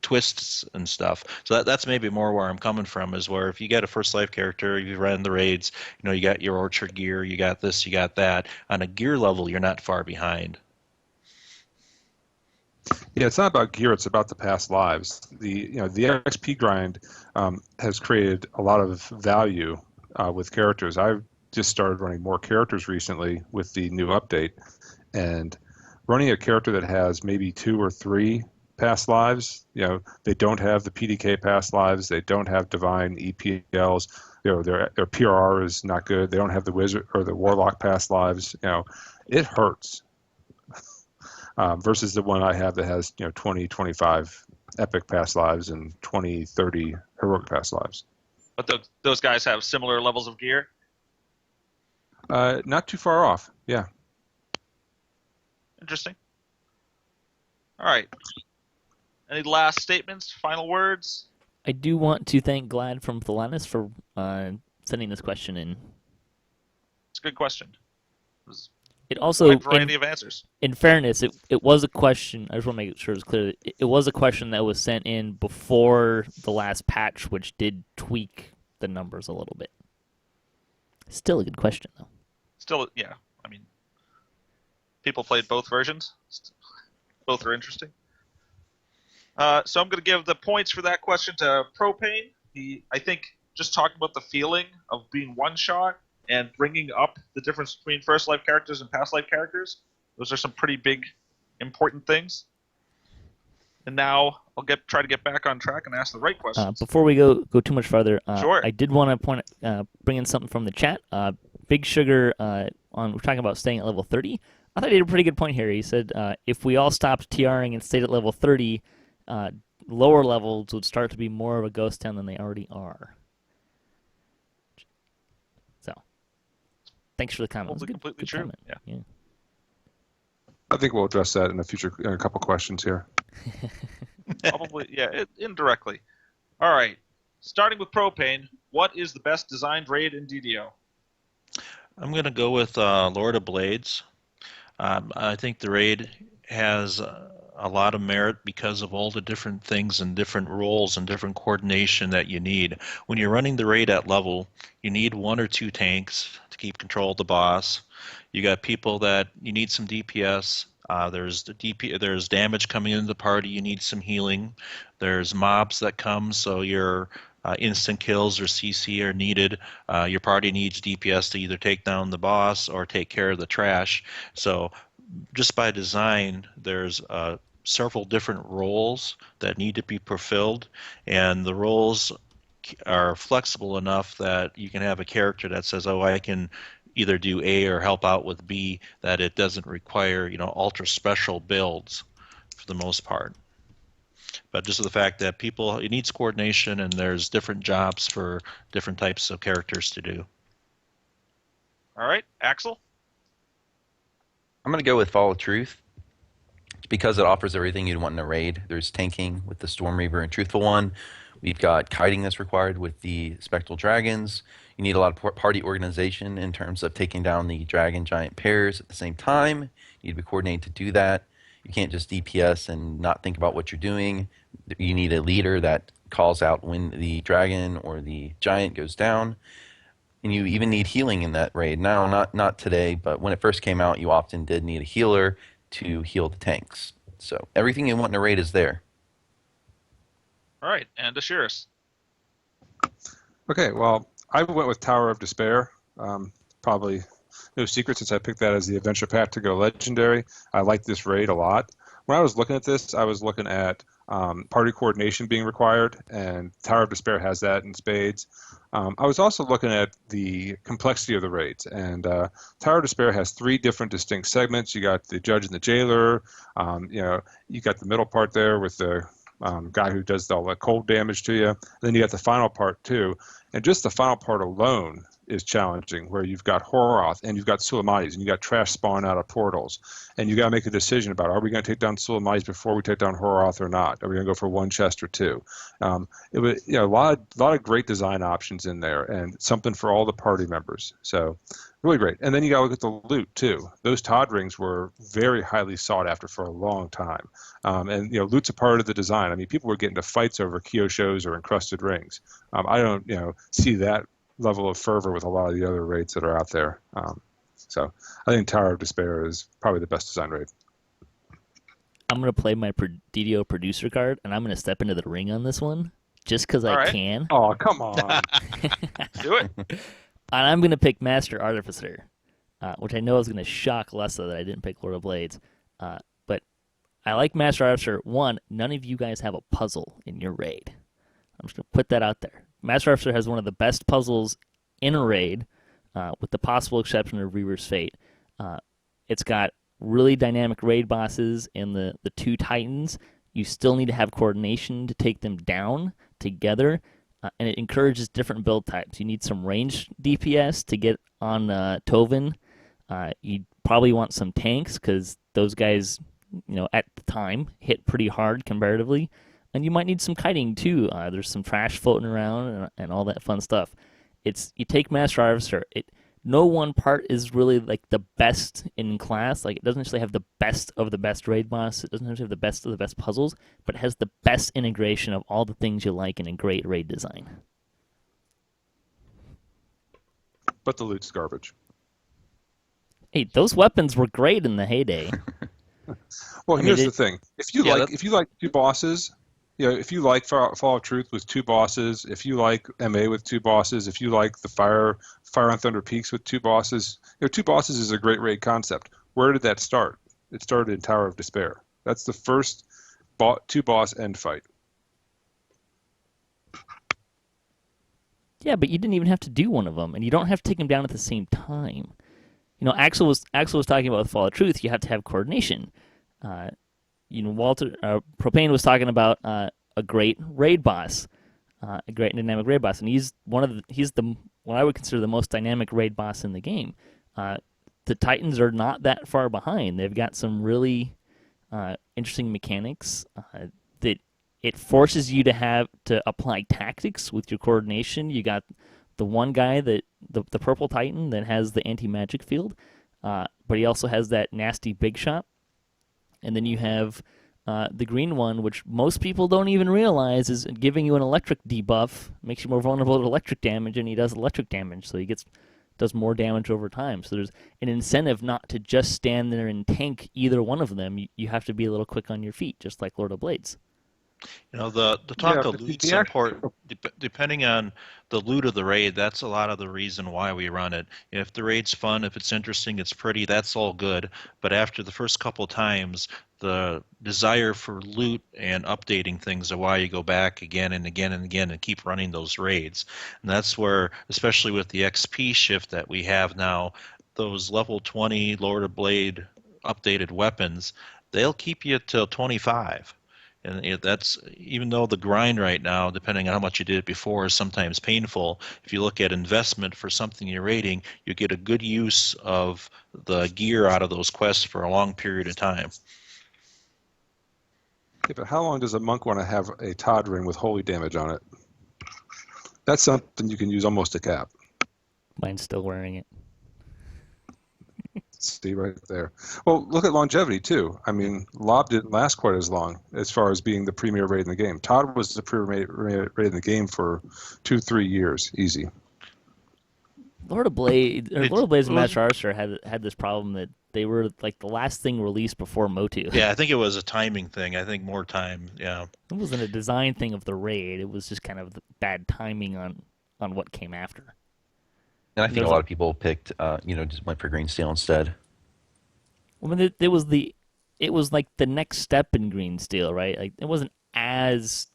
twists and stuff. So that's maybe more where I'm coming from, is where if you get a first life character, you ran the raids, you got your orchard gear, you got this, you got that. On a gear level, you're not far behind. Yeah, it's not about gear; it's about the past lives. The XP grind has created a lot of value with characters. I've just started running more characters recently with the new update, and running a character that has maybe 2 or 3 past lives. They don't have the PDK past lives. They don't have divine EPLs. Their PRR is not good. They don't have the wizard or the warlock past lives. It hurts. Versus the one I have that has 20, 25 epic past lives and 20, 30 heroic past lives. But those guys have similar levels of gear? Not too far off, yeah. Interesting. All right. Any last statements, final words? I do want to thank Glad from Thalanis for sending this question in. It's a good question. It was It also, Wide variety of answers. in fairness, it was a question. I just want to make sure it's clear. It was a question that was sent in before the last patch, which did tweak the numbers a little bit. Still a good question, though. Still, yeah. I mean, people played both versions. Both are interesting. So I'm going to give the points for that question to Propane. I think just talking about the feeling of being one shot and bringing up the difference between first life characters and past life characters, those are some pretty big, important things. And now I'll try to get back on track and ask the right questions. Before we go too much farther, Sure. I did want to bring in something from the chat. Big Sugar, we're talking about staying at level 30. I thought he had a pretty good point here. He said if we all stopped TRing and stayed at level 30, lower levels would start to be more of a ghost town than they already are. So, thanks for the comment. Probably completely true. Comment. Yeah. I think we'll address that in a couple questions here. Probably, yeah, indirectly. All right. Starting with Propane, what is the best designed raid in DDO? I'm going to go with Lord of Blades. I think the raid has a lot of merit because of all the different things and different roles and different coordination that you need. When you're running the raid at level, you need 1 or 2 tanks to keep control of the boss. You got people that you need some DPS. There's damage coming into the party. You need some healing. There's mobs that come, so your instant kills or CC are needed. Your party needs DPS to either take down the boss or take care of the trash. So just by design, there's several different roles that need to be fulfilled, and the roles are flexible enough that you can have a character that says, oh, I can either do A or help out with B, that it doesn't require, ultra special builds for the most part. But just the fact that it needs coordination, and there's different jobs for different types of characters to do. All right, Axel? I'm going to go with Fall of Truth because it offers everything you'd want in a raid. There's tanking with the Storm Reaver and Truthful One. We've got kiting that's required with the Spectral Dragons. You need a lot of party organization in terms of taking down the dragon giant pairs at the same time. You need to be coordinated to do that. You can't just DPS and not think about what you're doing. You need a leader that calls out when the dragon or the giant goes down. And you even need healing in that raid. Now, not today, but when it first came out, you often did need a healer to heal the tanks. So everything you want in a raid is there. All right, and Asheras. Okay, well, I went with Tower of Despair. Probably no secret since I picked that as the adventure pack to go legendary. I like this raid a lot. When I was looking at this, I was looking at party coordination being required, and Tower of Despair has that in spades. I was also looking at the complexity of the raids, and Tower of Despair has 3 different distinct segments. You got the judge and the jailer. You got the middle part there with the guy who does all the cold damage to you. And then you got the final part too, and just the final part alone is challenging, where you've got Horoth and you've got Sulamatis and you got trash spawn out of portals, and you got to make a decision about, are we going to take down Sulamatis before we take down Horoth or not? Are we going to go for 1 chest or 2? It was a lot of great design options in there, and something for all the party members. So really great. And then you got to look at the loot too. Those Todd rings were very highly sought after for a long time, and loot's a part of the design. I mean, people were getting to fights over Kyoshos or encrusted rings. I don't see that level of fervor with a lot of the other raids that are out there. So I think Tower of Despair is probably the best design raid. I'm going to play my DDO producer card, and I'm going to step into the ring on this one just because I right. can. Oh, come on. Do it. And I'm going to pick Master Artificer, which I know is going to shock Lessa that I didn't pick Lord of Blades. But I like Master Artificer. 1, none of you guys have a puzzle in your raid. I'm just going to put that out there. Master Artificer has one of the best puzzles in a raid, with the possible exception of Reaver's Fate. It's got really dynamic raid bosses in the 2 Titans. You still need to have coordination to take them down together, and it encourages different build types. You need some ranged DPS to get on Tovin. You probably want some tanks because those guys, at the time, hit pretty hard comparatively. And you might need some kiting too. There's some trash floating around and all that fun stuff. You take Master Artificer. no one part is really like the best in class. Like it doesn't necessarily have the best of the best raid boss. It doesn't necessarily have the best of the best puzzles, but it has the best integration of all the things you like in a great raid design. But the loot's garbage. Hey, those weapons were great in the heyday. Well, I mean, here's the thing: if you Yeah, like two bosses, if you like Fall of Truth with two bosses, if you like MA with two bosses, if you like the Fire on Thunder Peaks with two bosses, two bosses is a great raid concept. Where did that start? It started in Tower of Despair. That's the first two boss end fight. Yeah, but you didn't even have to do one of them, and you don't have to take them down at the same time. Axel was talking about with Fall of Truth. You have to have coordination. Propane was talking about a great raid boss, a great dynamic raid boss, and he's the what I would consider the most dynamic raid boss in the game. The Titans are not that far behind. They've got some really interesting mechanics that it forces you to apply tactics with your coordination. You got the one guy that the purple Titan that has the anti-magic field, but he also has that nasty big shot. And then you have the green one, which most people don't even realize is giving you an electric debuff, makes you more vulnerable to electric damage, and he does electric damage, so he does more damage over time. So there's an incentive not to just stand there and tank either one of them. You have to be a little quick on your feet, just like Lord of Blades. The talk of but loot's important. Depending on the loot of the raid, that's a lot of the reason why we run it. If the raid's fun, if it's interesting, it's pretty, that's all good. But after the first couple times, the desire for loot and updating things are why you go back again and again and again and keep running those raids. And that's where, especially with the XP shift that we have now, those level 20 Lord of Blade updated weapons, they'll keep you till 25. And that's, even though the grind right now, depending on how much you did it before, is sometimes painful. If you look at investment for something you're raiding, you get a good use of the gear out of those quests for a long period of time. Yeah, but how long does a monk want to have a Todd ring with holy damage on it? That's something you can use almost to cap. Mine's still wearing it. See right there. Well, look at longevity too. I mean, Lob didn't last quite as long as far as being the premier raid in the game. Todd was the premier raid in the game for 2-3 years, easy. Lord of Blades and Master Archer had this problem that they were like the last thing released before Motu. Yeah, I think it was a timing thing. I think more time, yeah. It wasn't a design thing of the raid. It was just kind of bad timing on what came after. And I think a lot of people picked, just went for Green Steel instead. I mean, it was like the next step in Green Steel, right? Like it wasn't as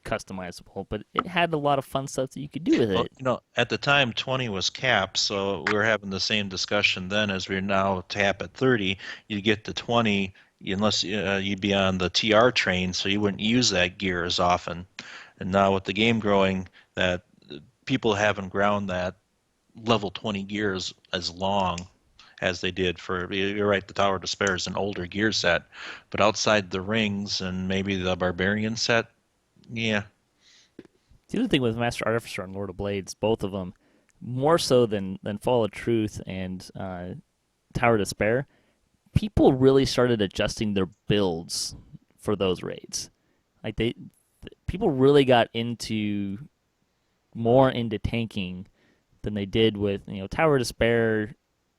customizable, but it had a lot of fun stuff that you could do with it. Well, at the time, 20 was capped, so we were having the same discussion then as we're now cap at 30. You get to 20 unless you'd be on the TR train, so you wouldn't use that gear as often. And now with the game growing, that people haven't ground that level 20 gears as long as they did for, you're right, the Tower of Despair is an older gear set, but outside the rings and maybe the Barbarian set, yeah. The other thing with Master Artificer and Lord of Blades, both of them, more so than Fall of Truth and Tower of Despair, people really started adjusting their builds for those raids. Like people really got more into tanking than they did with Tower of Despair.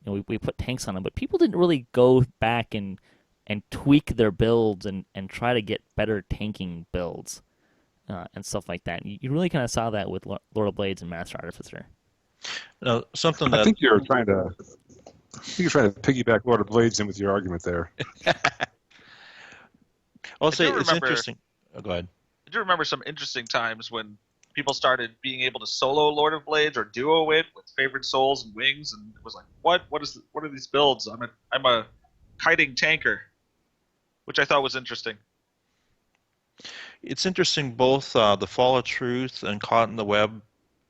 We put tanks on them, but people didn't really go back and tweak their builds and try to get better tanking builds and stuff like that. You really kind of saw that with Lord of Blades and Master Artificer. Something that I think you're trying to piggyback Lord of Blades in with your argument there. I'll say it's interesting. Oh, go ahead. I do remember some interesting times when people started being able to solo Lord of Blades or duo it with favored souls and wings, and it was like, what are these builds? I'm a kiting tanker, which I thought was interesting. It's interesting, both the Fall of Truth and Caught in the Web,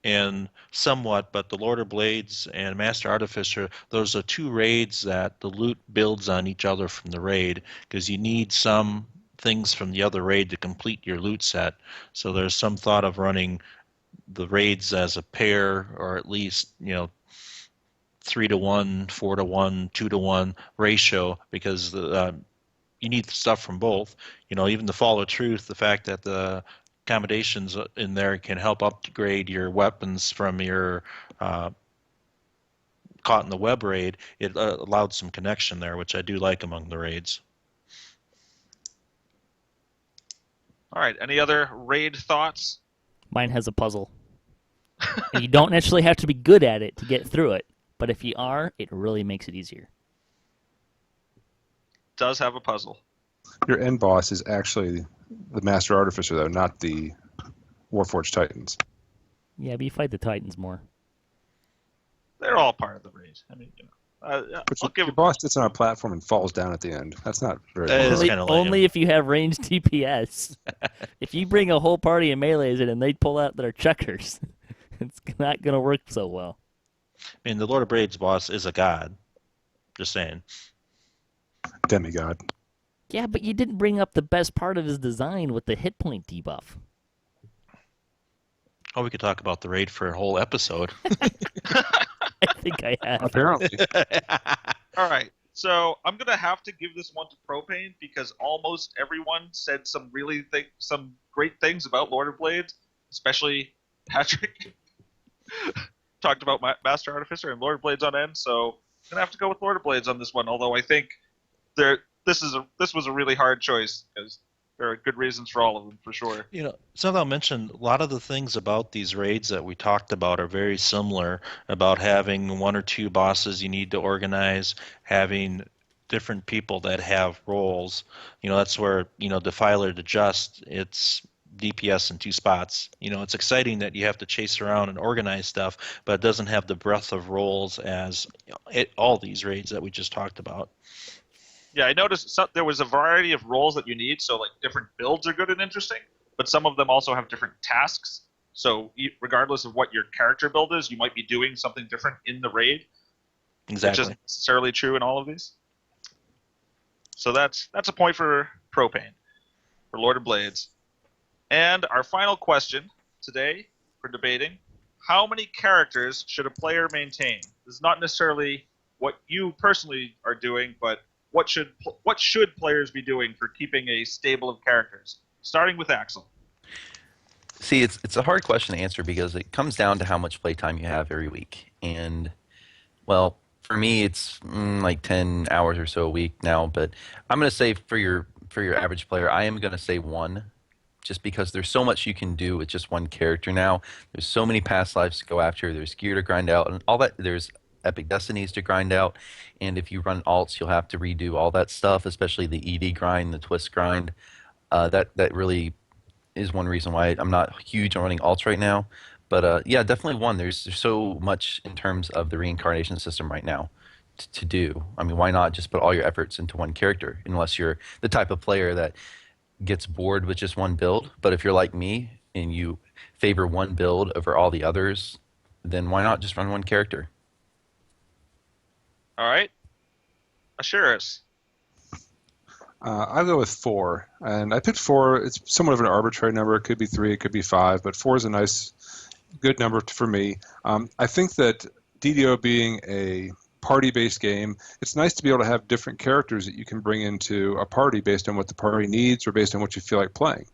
and somewhat, but the Lord of Blades and Master Artificer, those are two raids that the loot builds on each other from the raid, because you need some things from the other raid to complete your loot set. So there's some thought of running the raids as a pair, or at least 3-to-1, 4-to-1, 2-to-1 ratio, because you need stuff from both. Even the Fall of Truth, the fact that the accommodations in there can help upgrade your weapons from your Caught in the Web raid, it allowed some connection there, which I do like among the raids. All right. Any other raid thoughts? Mine has a puzzle. And you don't necessarily have to be good at it to get through it, but if you are, it really makes it easier. Does have a puzzle. Your end boss is actually the Master Artificer, though, not the Warforged Titans. Yeah, but you fight the Titans more. They're all part of the raid. I mean, But your boss sits on a platform and falls down at the end. That's not very That is fun. kinda lame. Only if you have ranged DPS. If you bring a whole party of melees in and they pull out their checkers, it's not going to work so well. I mean, the Lord of Braids boss is a god. Just saying. Demigod. Yeah, but you didn't bring up the best part of his design with the hit point debuff. Oh, we could talk about the raid for a whole episode. I think I have. Apparently. all right. So I'm gonna have to give this one to Propane because almost everyone said some great things about Lord of Blades, especially Patrick. Talked about Master Artificer and Lord of Blades on end, so I'm gonna have to go with Lord of Blades on this one. Although I think this was a really hard choice because there are good reasons for all of them for sure. Something I'll mention, a lot of the things about these raids that we talked about are very similar, about having one or two bosses you need to organize, having different people that have roles. That's where, Defiler to Just, it's DPS in two spots. It's exciting that you have to chase around and organize stuff, but it doesn't have the breadth of roles as all these raids that we just talked about. Yeah, I noticed there was a variety of roles that you need, so like different builds are good and interesting, but some of them also have different tasks. So regardless of what your character build is, you might be doing something different in the raid, Exactly. which isn't necessarily true in all of these. So that's a point for Propane, for Lord of Blades. And our final question today for debating, how many characters should a player maintain? This is not necessarily what you personally are doing, but what should players be doing for keeping a stable of characters? Starting with Axel. See, it's a hard question to answer because it comes down to how much playtime you have every week. And, well, for me, it's like 10 hours or so a week now. But I'm going to say for your average player, I am going to say 1, just because there's so much you can do with just one character now. There's so many past lives to go after. There's gear to grind out, and all that. There's epic destinies to grind out, and if you run alts, you'll have to redo all that stuff, especially the ED grind, the twist grind. That really is one reason why I'm not huge on running alts right now. But yeah, definitely 1. There's so much in terms of the reincarnation system right now to do. I mean, why not just put all your efforts into one character, unless you're the type of player that gets bored with just one build. But if you're like me and you favor one build over all the others, then why not just run one character? All right. Asheras. I'll go with 4. And I picked 4. It's somewhat of an arbitrary number. It could be 3, it could be 5, but 4 is a nice, good number for me. I think that DDO being a party-based game, it's nice to be able to have different characters that you can bring into a party based on what the party needs or based on what you feel like playing.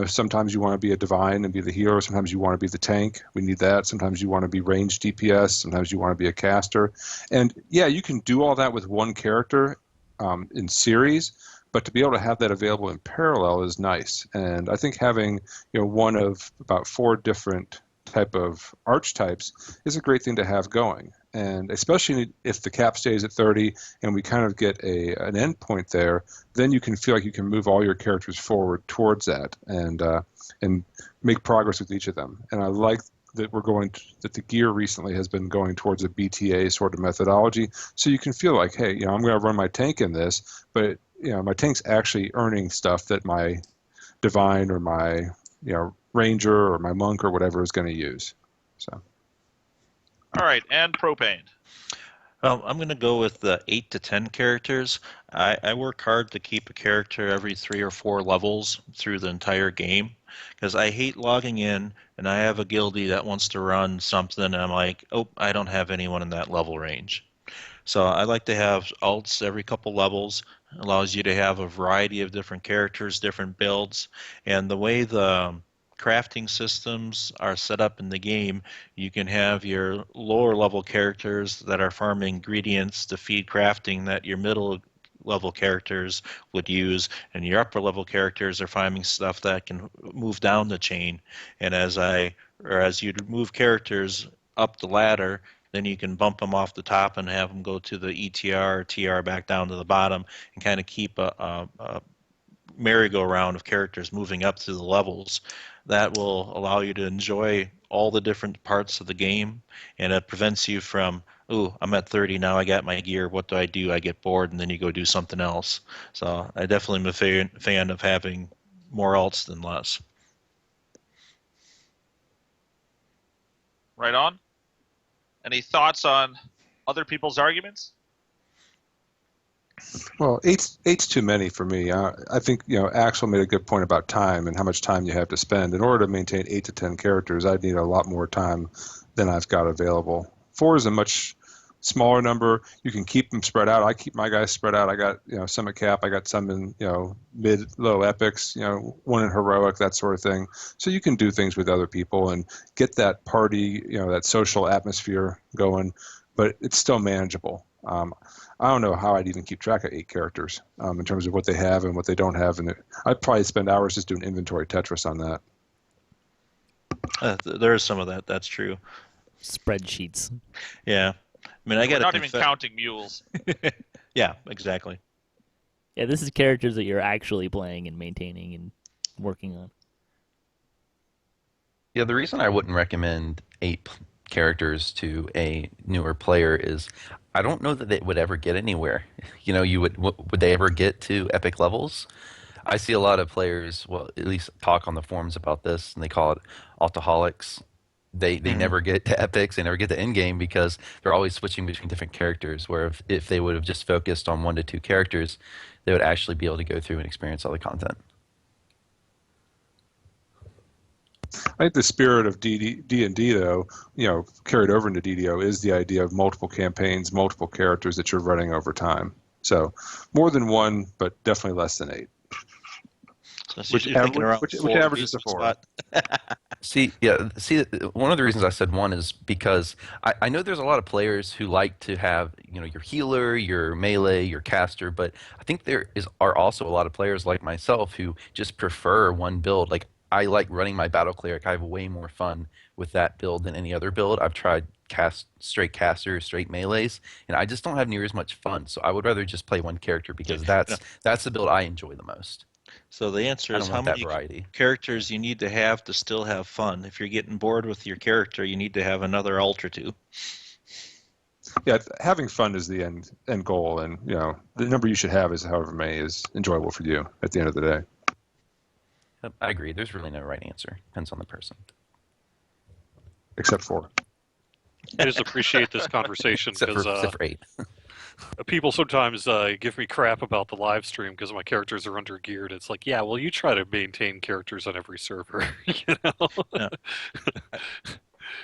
Sometimes you want to be a divine and be the healer. Sometimes you want to be the tank. We need that. Sometimes you want to be ranged DPS. Sometimes you want to be a caster. And yeah, you can do all that with one character in series, but to be able to have that available in parallel is nice. And I think having one of about 4 different type of archetypes is a great thing to have going. And especially if the cap stays at 30 and we kind of get an end point there, then you can feel like you can move all your characters forward towards that and make progress with each of them. And I like that that the gear recently has been going towards a BTA sort of methodology, so you can feel like, hey, I'm going to run my tank in this, but my tank's actually earning stuff that my divine or my ranger or my monk or whatever is going to use. So. All right, and Propane. I'm going to go with the 8 to 10 characters. I work hard to keep a character every 3 or 4 levels through the entire game. because I hate logging in and I have a guildie that wants to run something and I'm like, oh, I don't have anyone in that level range. So I like to have alts every couple levels. Allows you to have a variety of different characters, different builds, and the way the crafting systems are set up in the game, you can have your lower level characters that are farming ingredients to feed crafting that your middle level characters would use, and your upper level characters are farming stuff that can move down the chain. And as you move characters up the ladder, then you can bump them off the top and have them go to the ETR or TR back down to the bottom and kind of keep a merry-go-round of characters moving up through the levels. That will allow you to enjoy all the different parts of the game, and it prevents you from, ooh, I'm at 30 now, I got my gear, what do? I get bored, and then you go do something else. So I definitely am a fan of having more alts than less. Right on. Any thoughts on other people's arguments? Well, eight's too many for me. I think Axel made a good point about time and how much time you have to spend. In order to maintain 8 to 10 characters, I'd need a lot more time than I've got available. 4 is a much smaller number. You can keep them spread out. I keep my guys spread out. I got some at cap. I got some in mid low epics. One in heroic, that sort of thing. So you can do things with other people and get that party, that social atmosphere going. But it's still manageable. I don't know how I'd even keep track of 8 characters in terms of what they have and what they don't have. And I'd probably spend hours just doing inventory Tetris on that. There is some of that. That's true. Spreadsheets. Yeah. I mean, We're not even counting mules. Yeah, exactly. Yeah, this is characters that you're actually playing and maintaining and working on. Yeah, the reason I wouldn't recommend 8 characters to a newer player is I don't know that they would ever get anywhere. Would they ever get to epic levels? I see a lot of players, well, at least talk on the forums about this, and they call it altaholics. They never get to epics, they never get to endgame because they're always switching between different characters, where if they would have just focused on 1 to 2 characters, they would actually be able to go through and experience all the content. I think the spirit of D&D, though, carried over into DDO is the idea of multiple campaigns, multiple characters that you're running over time. So more than 1, but definitely less than 8. So Which averages to 4. See, one of the reasons I said 1 is because I know there's a lot of players who like to have, your healer, your melee, your caster, but I think are also a lot of players like myself who just prefer one build. Like, I like running my battle cleric. I have way more fun with that build than any other build. I've tried straight casters, straight melees, and I just don't have near as much fun. So I would rather just play one character because that's the build I enjoy the most. So the answer is how many characters you need to have to still have fun. If you're getting bored with your character, you need to have another alt or 2. Yeah, having fun is the end goal, and the number you should have is however many is enjoyable for you at the end of the day. I agree. There's really no right answer. Depends on the person. Except 4. I just appreciate this conversation because except for 8. People sometimes give me crap about the live stream because my characters are under geared. It's like, yeah, well, you try to maintain characters on every server, Yeah.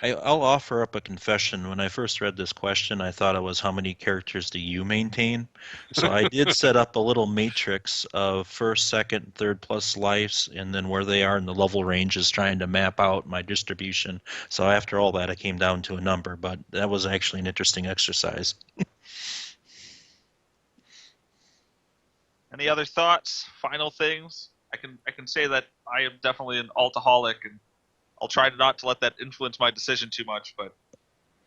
I'll offer up a confession. When I first read this question, I thought it was how many characters do you maintain? So I did set up a little matrix of first, second, third plus lives, and then where they are in the level ranges, trying to map out my distribution. So after all that, I came down to a number, but that was actually an interesting exercise. Any other thoughts? Final things? I can say that I am definitely an altaholic, and I'll try not to let that influence my decision too much, but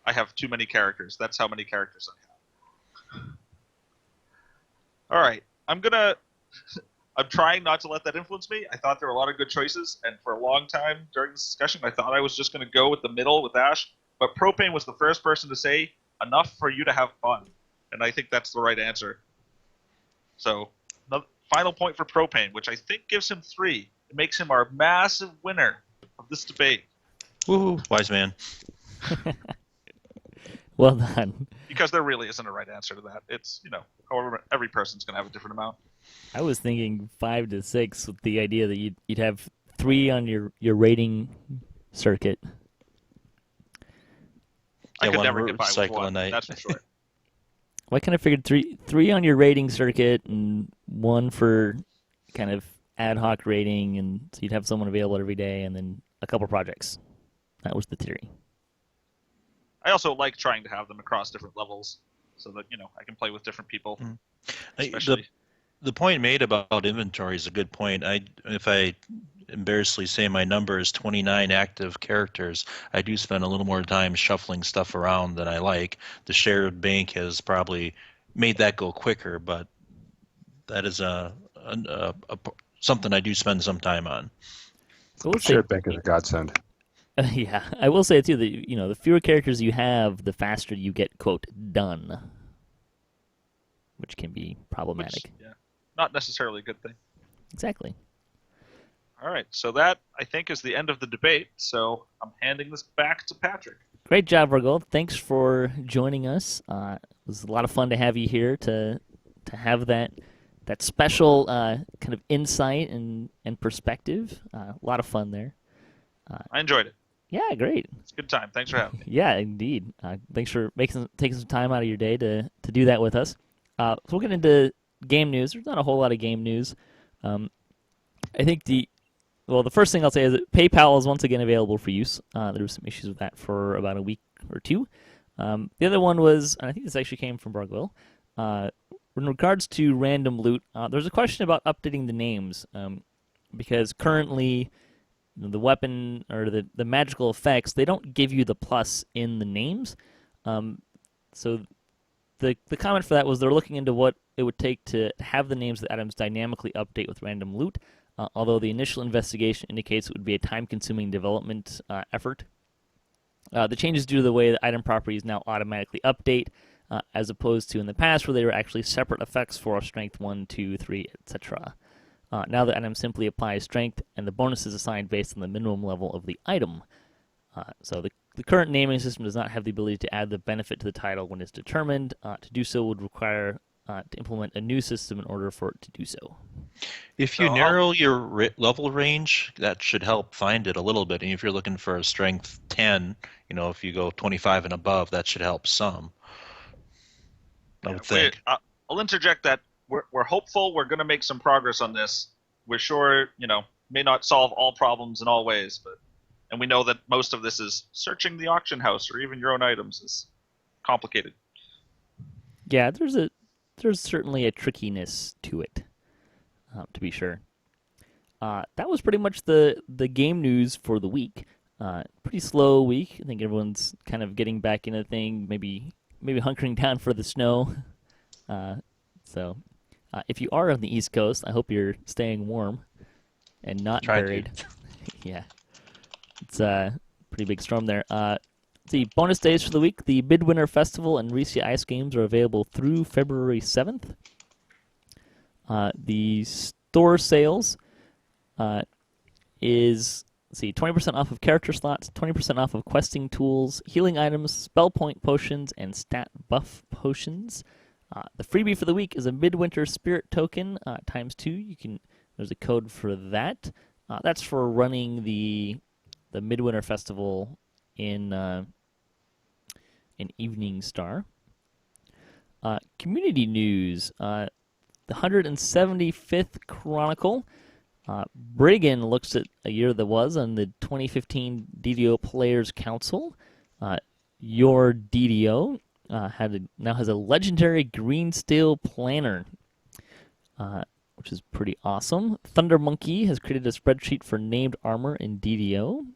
I have too many characters. That's how many characters I have. All right. I'm trying not to let that influence me. I thought there were a lot of good choices, and for a long time during this discussion, I thought I was just going to go with the middle with Ash, but Propane was the first person to say, enough for you to have fun, and I think that's the right answer. So, final point for Propane, which I think gives him 3. It makes him our massive winner of this debate. Woohoo, wise man. Well done. Because there really isn't a right answer to that. It's, however, every person's going to have a different amount. I was thinking 5 to 6 with the idea that you'd have 3 on your rating circuit. I Yeah, could one never get by with cycle a one. night. That's for sure. Well, I kind of figured three on your rating circuit and 1 for kind of ad hoc rating, and so you'd have someone available every day, and then a couple projects. That was the theory. I also like trying to have them across different levels, so that I can play with different people. Especially, The point made about inventory is a good point. If I embarrassingly say my number is 29 active characters, I do spend a little more time shuffling stuff around than I like. The shared bank has probably made that go quicker, but that is something I do spend some time on. I will say, Shared bank is a godsend. yeah, I will say too that the fewer characters you have, the faster you get quote done, which can be problematic. not necessarily a good thing. Exactly. All right, so that I think is the end of the debate. So I'm handing this back to Patrick. Great job, Vargouille. Thanks for joining us. It was a lot of fun to have you here to have that special kind of insight and perspective. A lot of fun there. I enjoyed it. Yeah, great. It's a good time. Thanks for having me. Yeah, indeed. Thanks for taking some time out of your day to do that with us. So we'll get into game news. There's not a whole lot of game news. I think the first thing I'll say is that PayPal is once again available for use. There were some issues with that for about a week or two. The other one was, and I think this actually came from Vargouille, in regards to random loot, there's a question about updating the names, because currently the weapon or the magical effects, they don't give you the plus in the names. So the comment for that was they're looking into what it would take to have the names of the items dynamically update with random loot, although the initial investigation indicates it would be a time-consuming development effort. The change is due to the way the item properties now automatically update, as opposed to in the past where they were actually separate effects for strength 1, 2, 3, etc. Now the item simply applies strength, and the bonus is assigned based on the minimum level of the item. So the current naming system does not have the ability to add the benefit to the title when it's determined. To do so would require to implement a new system in order for it to do so. If you narrow your level range, that should help find it a little bit. And if you're looking for a strength 10, if you go 25 and above, that should help some. I would think. I'll interject that we're hopeful we're going to make some progress on this. We're sure, may not solve all problems in all ways, and we know that most of this is searching the auction house or even your own items is complicated. Yeah, there's certainly a trickiness to it, to be sure. That was pretty much the game news for the week. Pretty slow week. I think everyone's kind of getting back into the thing, maybe hunkering down for the snow. So if you are on the East Coast, I hope you're staying warm and not buried. Yeah. It's a pretty big storm there. The bonus days for the week, the Midwinter Festival and Recia Ice Games are available through February 7th. The store sales is, 20% off of character slots, 20% off of questing tools, healing items, spell point potions, and stat buff potions. The freebie for the week is a Midwinter Spirit token ×2. There's a code for that. That's for running the Midwinter Festival in Evening Star. Community news. The 175th Chronicle. Briggan looks at a year that was on the 2015 DDO Players Council. Your DDO now has a legendary green steel planner, which is pretty awesome. Thunder Monkey has created a spreadsheet for named armor in DDO.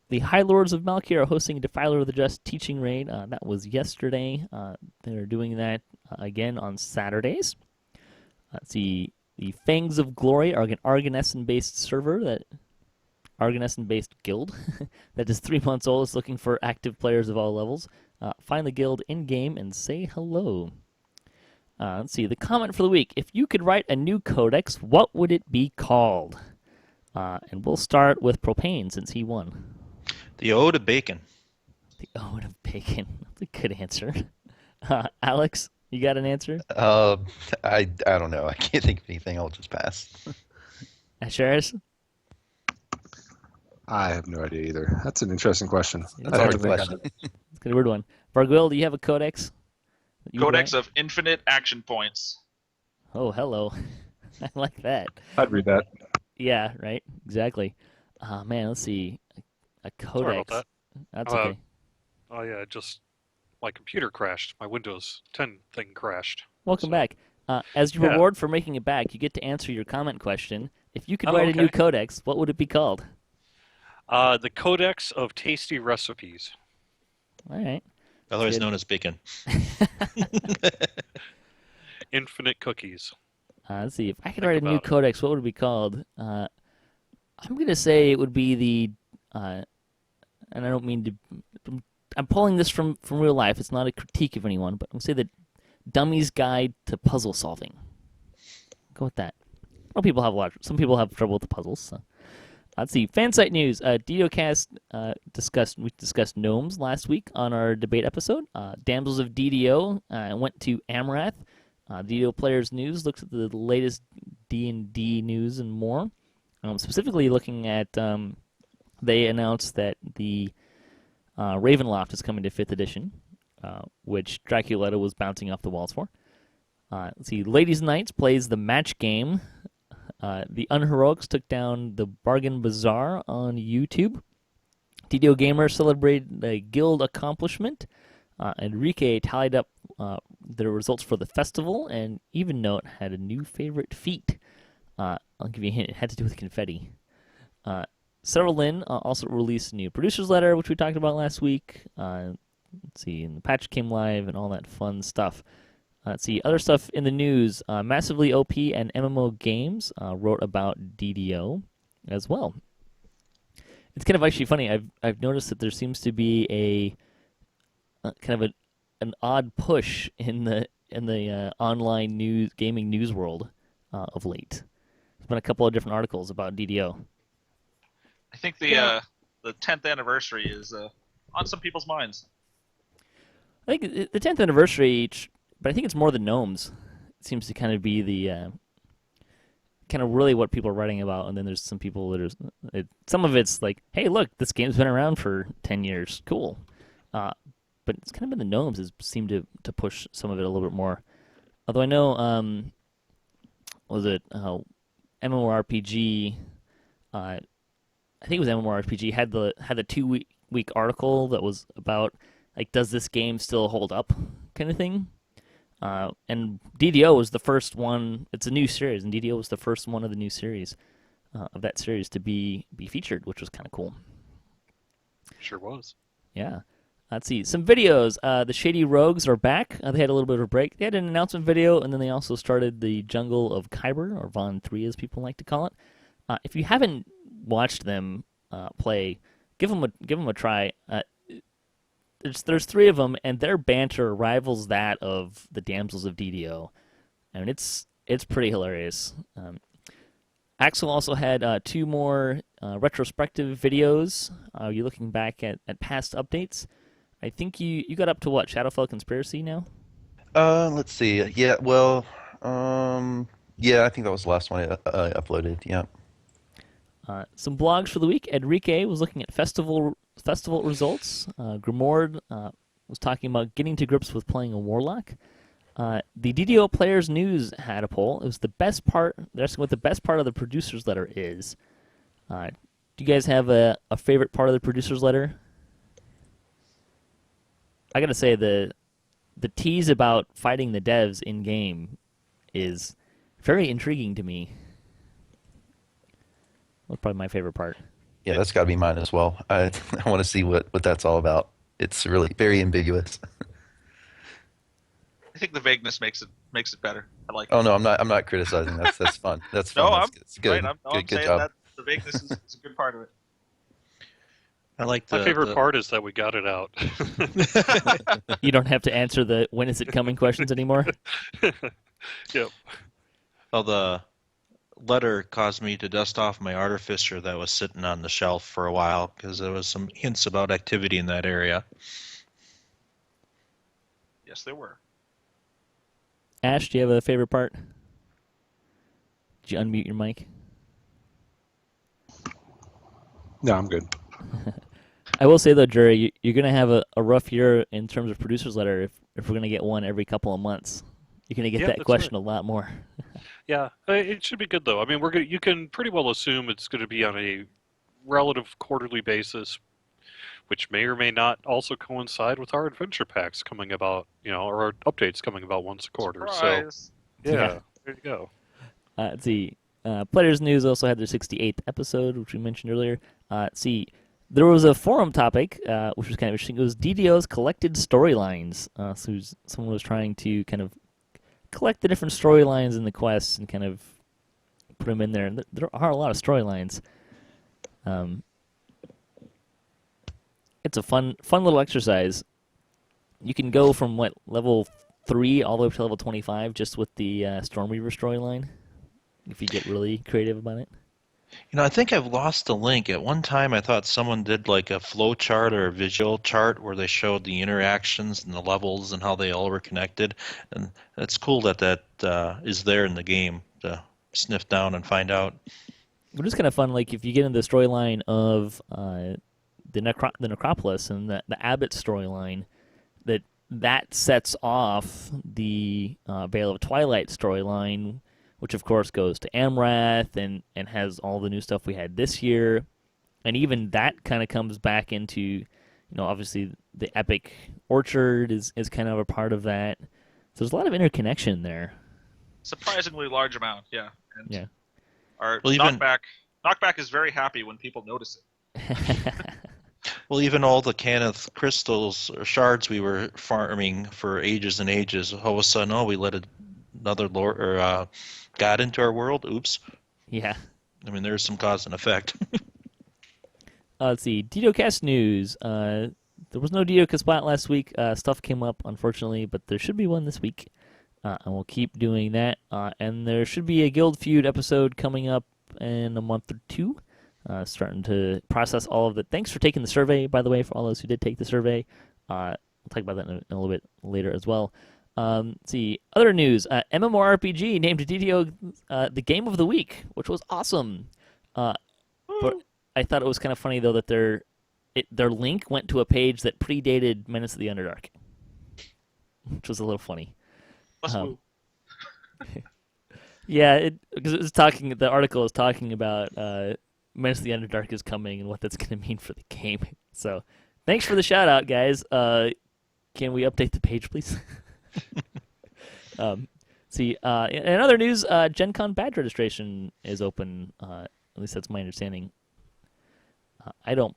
The High Lords of Malkia are hosting a Defiler of the Just teaching raid. That was yesterday. They're doing that again on Saturdays. The Fangs of Glory are an Arganesson-based server, Arganesson-based guild that is 3 months old. Is looking for active players of all levels. Find the guild in-game and say hello. Let's see, the comment for the week. If you could write a new codex, what would it be called? And we'll start with Propane since he won. The Ode of Bacon. The Ode of Bacon. That's a good answer. Alex, you got an answer? I don't know. I can't think of anything. I'll just pass. Asheras? I have no idea either. That's an interesting question. That's That's a I'd have hard to think on question. it. It's a weird one. Vargouille, do you have a codex? that you would Codex rank? of infinite action points. Oh, hello. I like that. I'd read that. Yeah, right. Exactly. Man, let's see. A Sorry about codex. that. That's Uh, okay. Oh yeah, just my computer crashed. My Windows 10 thing crashed. Welcome So- back. As your Yeah. reward for making it back, you get to answer your comment question. If you could Oh, write a new okay. codex, what would it be called? The Codex of Tasty Recipes. All right. Otherwise good. known as bacon. Infinite cookies. Let's see. If I could Think write a new about it. codex, what would it be called? I'm going to say it would be the, and I don't mean to, I'm pulling this from real life. It's not a critique of anyone, but I'm going to say the Dummy's Guide to Puzzle Solving. Go with that. Some people have trouble with the puzzles. So. Let's see. Fan site news. DDOCast we discussed gnomes last week on our debate episode. Damsels of DDO went to Amrath. DDO Players News looks at the latest D&D news and more. Specifically looking at, they announced that the Ravenloft is coming to 5th edition, which Draculetta was bouncing off the walls for. Let's see. Ladies Knights plays the match game. The Unheroics took down the Bargain Bazaar on YouTube. DDO Gamer celebrated a guild accomplishment. Enrique tallied up the results for the festival, and Even Note had a new favorite feat. I'll give you a hint. It had to do with confetti. Sarah Lynn also released a new producer's letter, which we talked about last week. Let's see, and the patch came live and all that fun stuff. Let's see, other stuff in the news. Massively OP and MMO Games wrote about DDO as well. It's kind of actually funny. I've noticed that there seems to be a kind of an odd push in the online gaming news world of late. There's been a couple of different articles about DDO. I think the 10th anniversary is on some people's minds. I think the 10th anniversary, but I think it's more the gnomes. It seems to kind of be the kind of really what people are writing about, and then there's some people that are some of it's like, hey, look, this game's been around for 10 years, cool. But it's kind of been the gnomes that seem to push some of it a little bit more. Although I know, was it MMORPG? I think it was MMORPG had the 2-week article that was about like, does this game still hold up, kind of thing. And DDO was the first one. It's a new series, and DDO was the first one of the new series of that series to be featured, which was kind of cool. Sure was. Yeah. Let's see. Some videos. The Shady Rogues are back. They had a little bit of a break. They had an announcement video, and then they also started the Jungle of Kyber, or Von 3 as people like to call it. If you haven't watched them play, give them a try. There's 3 of them, and their banter rivals that of the Damsels of DDO. I mean, it's pretty hilarious. Axel also had 2 more retrospective videos. You're looking back at past updates. I think you got up to what, Shadowfell Conspiracy now? Let's see. Yeah, well, yeah, I think that was the last one I uploaded. Yeah. Some blogs for the week. Enrique was looking at festival results. Grimoire was talking about getting to grips with playing a warlock. The DDO Players News had a poll. It was the best part. They're asking what the best part of the producer's letter is. Do you guys have a favorite part of the producer's letter? I gotta say the tease about fighting the devs in game is very intriguing to me. That's probably my favorite part. Yeah, that's got to be mine as well. I want to see what that's all about. It's really very ambiguous. I think the vagueness makes it better. I like it. Oh no, I'm not criticizing. That's fun. That's No, fun. I'm It's good. right. I'm Good saying job. that the vagueness is a good part of it. I like My favorite part is that we got it out. You don't have to answer the when is it coming questions anymore. Yep. Well, the letter caused me to dust off my artificer that was sitting on the shelf for a while because there was some hints about activity in that area. Yes, there were. Ash, do you have a favorite part? Did you unmute your mic? No, I'm good. I will say though, Jerry, you're gonna have a rough year in terms of producer's letter if we're gonna get one every couple of months. You're gonna get Yeah, that that's question right. a lot more. Yeah, it should be good though. I mean, you can pretty well assume it's going to be on a relative quarterly basis, which may or may not also coincide with our adventure packs coming about, or our updates coming about once a quarter. So, Surprise. Yeah. yeah, there you go. Let's see. Players News also had their 68th episode, which we mentioned earlier. Let's see. There was a forum topic, which was kind of interesting. It was DDO's collected storylines. So someone was trying to kind of collect the different storylines in the quests and kind of put them in there. And there are a lot of storylines. It's a fun little exercise. You can go from level 3 all the way up to level 25 just with the Stormweaver storyline, if you get really creative about it. I think I've lost the link. At one time, I thought someone did like a flow chart or a visual chart where they showed the interactions and the levels and how they all were connected. And it's cool that is there in the game to sniff down and find out. But it's kind of fun, like if you get into the storyline of the Necropolis and the Abbott storyline, that sets off the Veil of Twilight storyline, which of course goes to Amrath and has all the new stuff we had this year, and even that kind of comes back into, obviously the Epic Orchard is kind of a part of that. So there's a lot of interconnection there. Surprisingly large amount, yeah. And Yeah. our Well, even knockback is very happy when people notice it. well, even all the Cannith crystals or shards we were farming for ages and ages. All of a sudden, we let another lord or god into our world. Oops. Yeah. I mean, there's some cause and effect. Let's see. DDOCast news. There was no DDOCast spot last week. Stuff came up, unfortunately, but there should be one this week. And we'll keep doing that. And there should be a Guild Feud episode coming up in a month or two. Starting to process all of it. Thanks for taking the survey, by the way, for all those who did take the survey. We'll talk about that in a little bit later as well. Let's see. Other news. MMORPG named DDO the Game of the Week, which was awesome. But I thought it was kind of funny, though, that their link went to a page that predated Menace of the Underdark, which was a little funny. Let's move. Yeah, because the article is talking about Menace of the Underdark is coming and what that's going to mean for the game. So, thanks for the shout out, guys. Can we update the page, please? In other news, Gen Con badge registration is open. At least that's my understanding. I don't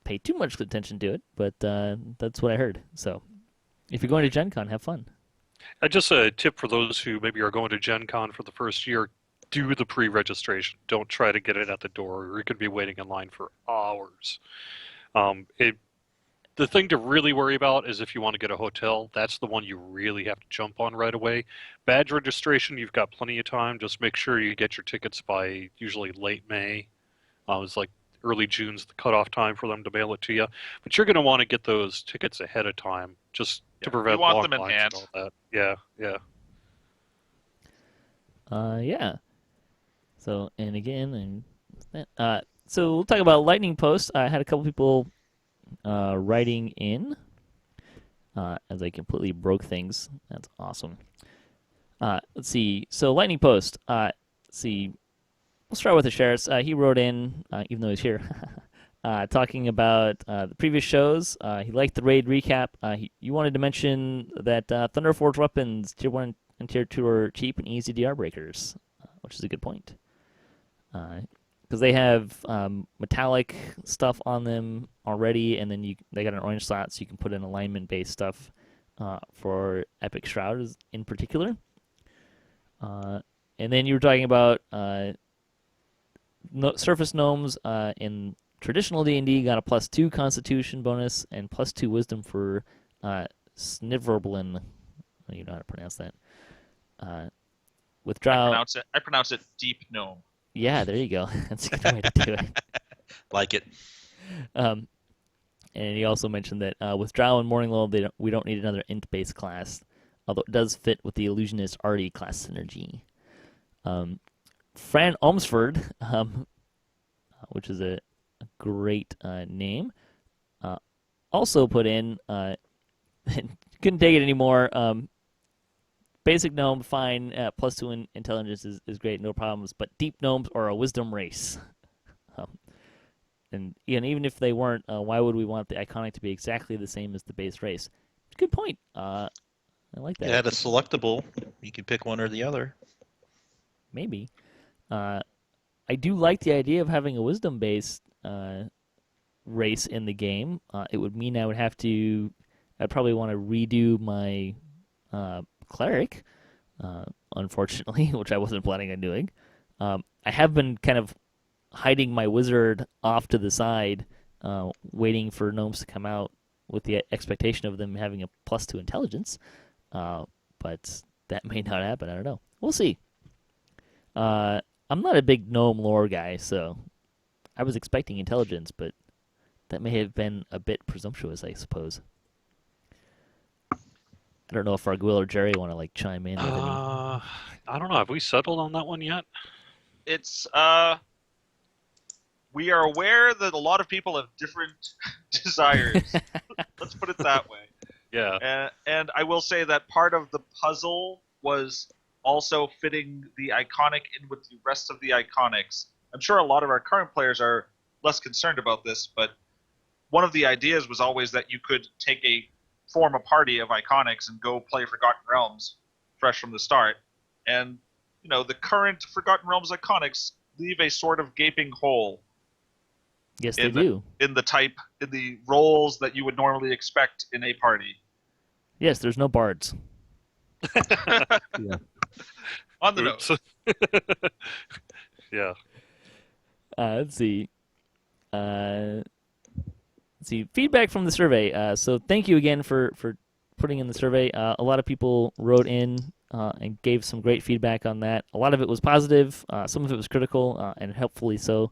pay too much attention to it, but that's what I heard. So, if you're going to Gen Con, have fun. Just a tip for those who maybe are going to Gen Con for the first year: do the pre-registration. Don't try to get it at the door, or you could be waiting in line for hours. The thing to really worry about is if you want to get a hotel. That's the one you really have to jump on right away. Badge registration, you've got plenty of time. Just make sure you get your tickets by usually late May. It's like early June's the cutoff time for them to mail it to you. But you're going to want to get those tickets ahead of time just to prevent you want long them in lines hand. and all that. Yeah. Yeah. So, and again, so we'll talk about Lightning Post. I had a couple people writing in as I completely broke things. That's awesome. Let's see. So, Lightning Post. Let's see. We'll start with Asheras. He wrote in, even though he's here, talking about the previous shows. He liked the raid recap. You wanted to mention that Thunderforge weapons, Tier 1 and Tier 2 are cheap and easy DR breakers, which is a good point. Because they have metallic stuff on them already, and then they got an orange slot, so you can put in alignment-based stuff for Epic Shrouds in particular. And then you were talking about surface gnomes in traditional D&D got a +2 Constitution bonus and +2 Wisdom for Sniverblin. You know how to pronounce that. With Drow, I pronounce it deep gnome. yeah, there you go. That's a good way to do it. Like it. And he also mentioned that with Drow and Morninglow, we don't need another int-based class, although it does fit with the Illusionist Arty class synergy. Fran Olmsford, which is a great name. Also put in, couldn't take it anymore. Basic gnome, fine. +2 in intelligence is great, no problems. But deep gnomes are a wisdom race. And even if they weren't, why would we want the iconic to be exactly the same as the base race? Good point. I like that. Add a selectable. You can pick one or the other. Maybe. I do like the idea of having a wisdom-based race in the game. It would mean I'd probably want to redo my cleric, unfortunately, which I wasn't planning on doing. I have been kind of hiding my wizard off to the side, waiting for gnomes to come out with the expectation of them having a +2 intelligence. But that may not happen. I don't know. We'll see. I'm not a big gnome lore guy, so I was expecting intelligence, but that may have been a bit presumptuous, I suppose. I don't know if Vargouille or Jerry want to chime in with any. I don't know. Have we settled on that one yet? It's we are aware that a lot of people have different desires. Let's put it that way. Yeah. And I will say that part of the puzzle was also fitting the iconic in with the rest of the iconics. I'm sure a lot of our current players are less concerned about this, but one of the ideas was always that you could form a party of iconics and go play Forgotten Realms fresh from the start. And, the current Forgotten Realms iconics leave a sort of gaping hole. Yes, they do. In the roles that you would normally expect in a party. Yes, there's no bards. Yeah. On the nose. Yeah. Let's see. Feedback from the survey. So thank you again for putting in the survey. A lot of people wrote in and gave some great feedback on that. A lot of it was positive. Some of it was critical, and helpfully so.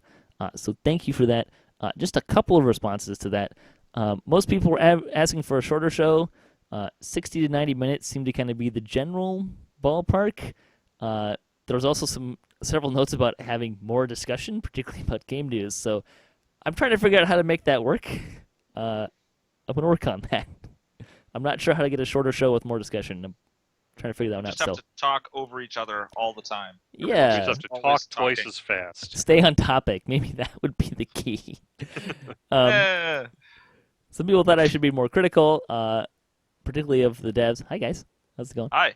So thank you for that. Just a couple of responses to that. Most people were asking for a shorter show. 60 to 90 minutes seemed to kind of be the general ballpark. There was also several notes about having more discussion, particularly about game news. So I'm trying to figure out how to make that work. I'm going to work on that. I'm not sure how to get a shorter show with more discussion. I'm trying to figure that one out. Just have to talk over each other all the time. Yeah. You just have to talk Always twice talking. as fast. Stay on topic. Maybe that would be the key. Some people thought I should be more critical, particularly of the devs. Hi, guys. How's it going? Hi.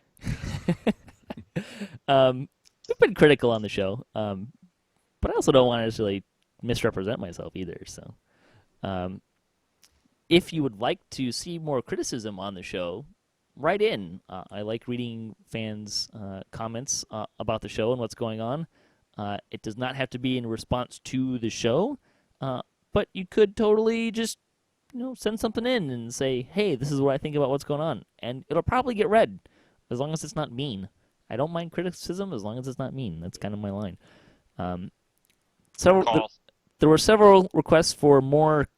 We've been critical on the show, but I also don't want to necessarily misrepresent myself either. So, if you would like to see more criticism on the show, write in. I like reading fans' comments about the show and what's going on. It does not have to be in response to the show, but you could totally just send something in and say, hey, this is what I think about what's going on. And it'll probably get read, as long as it's not mean. I don't mind criticism as long as it's not mean. That's kind of my line. There were several requests for more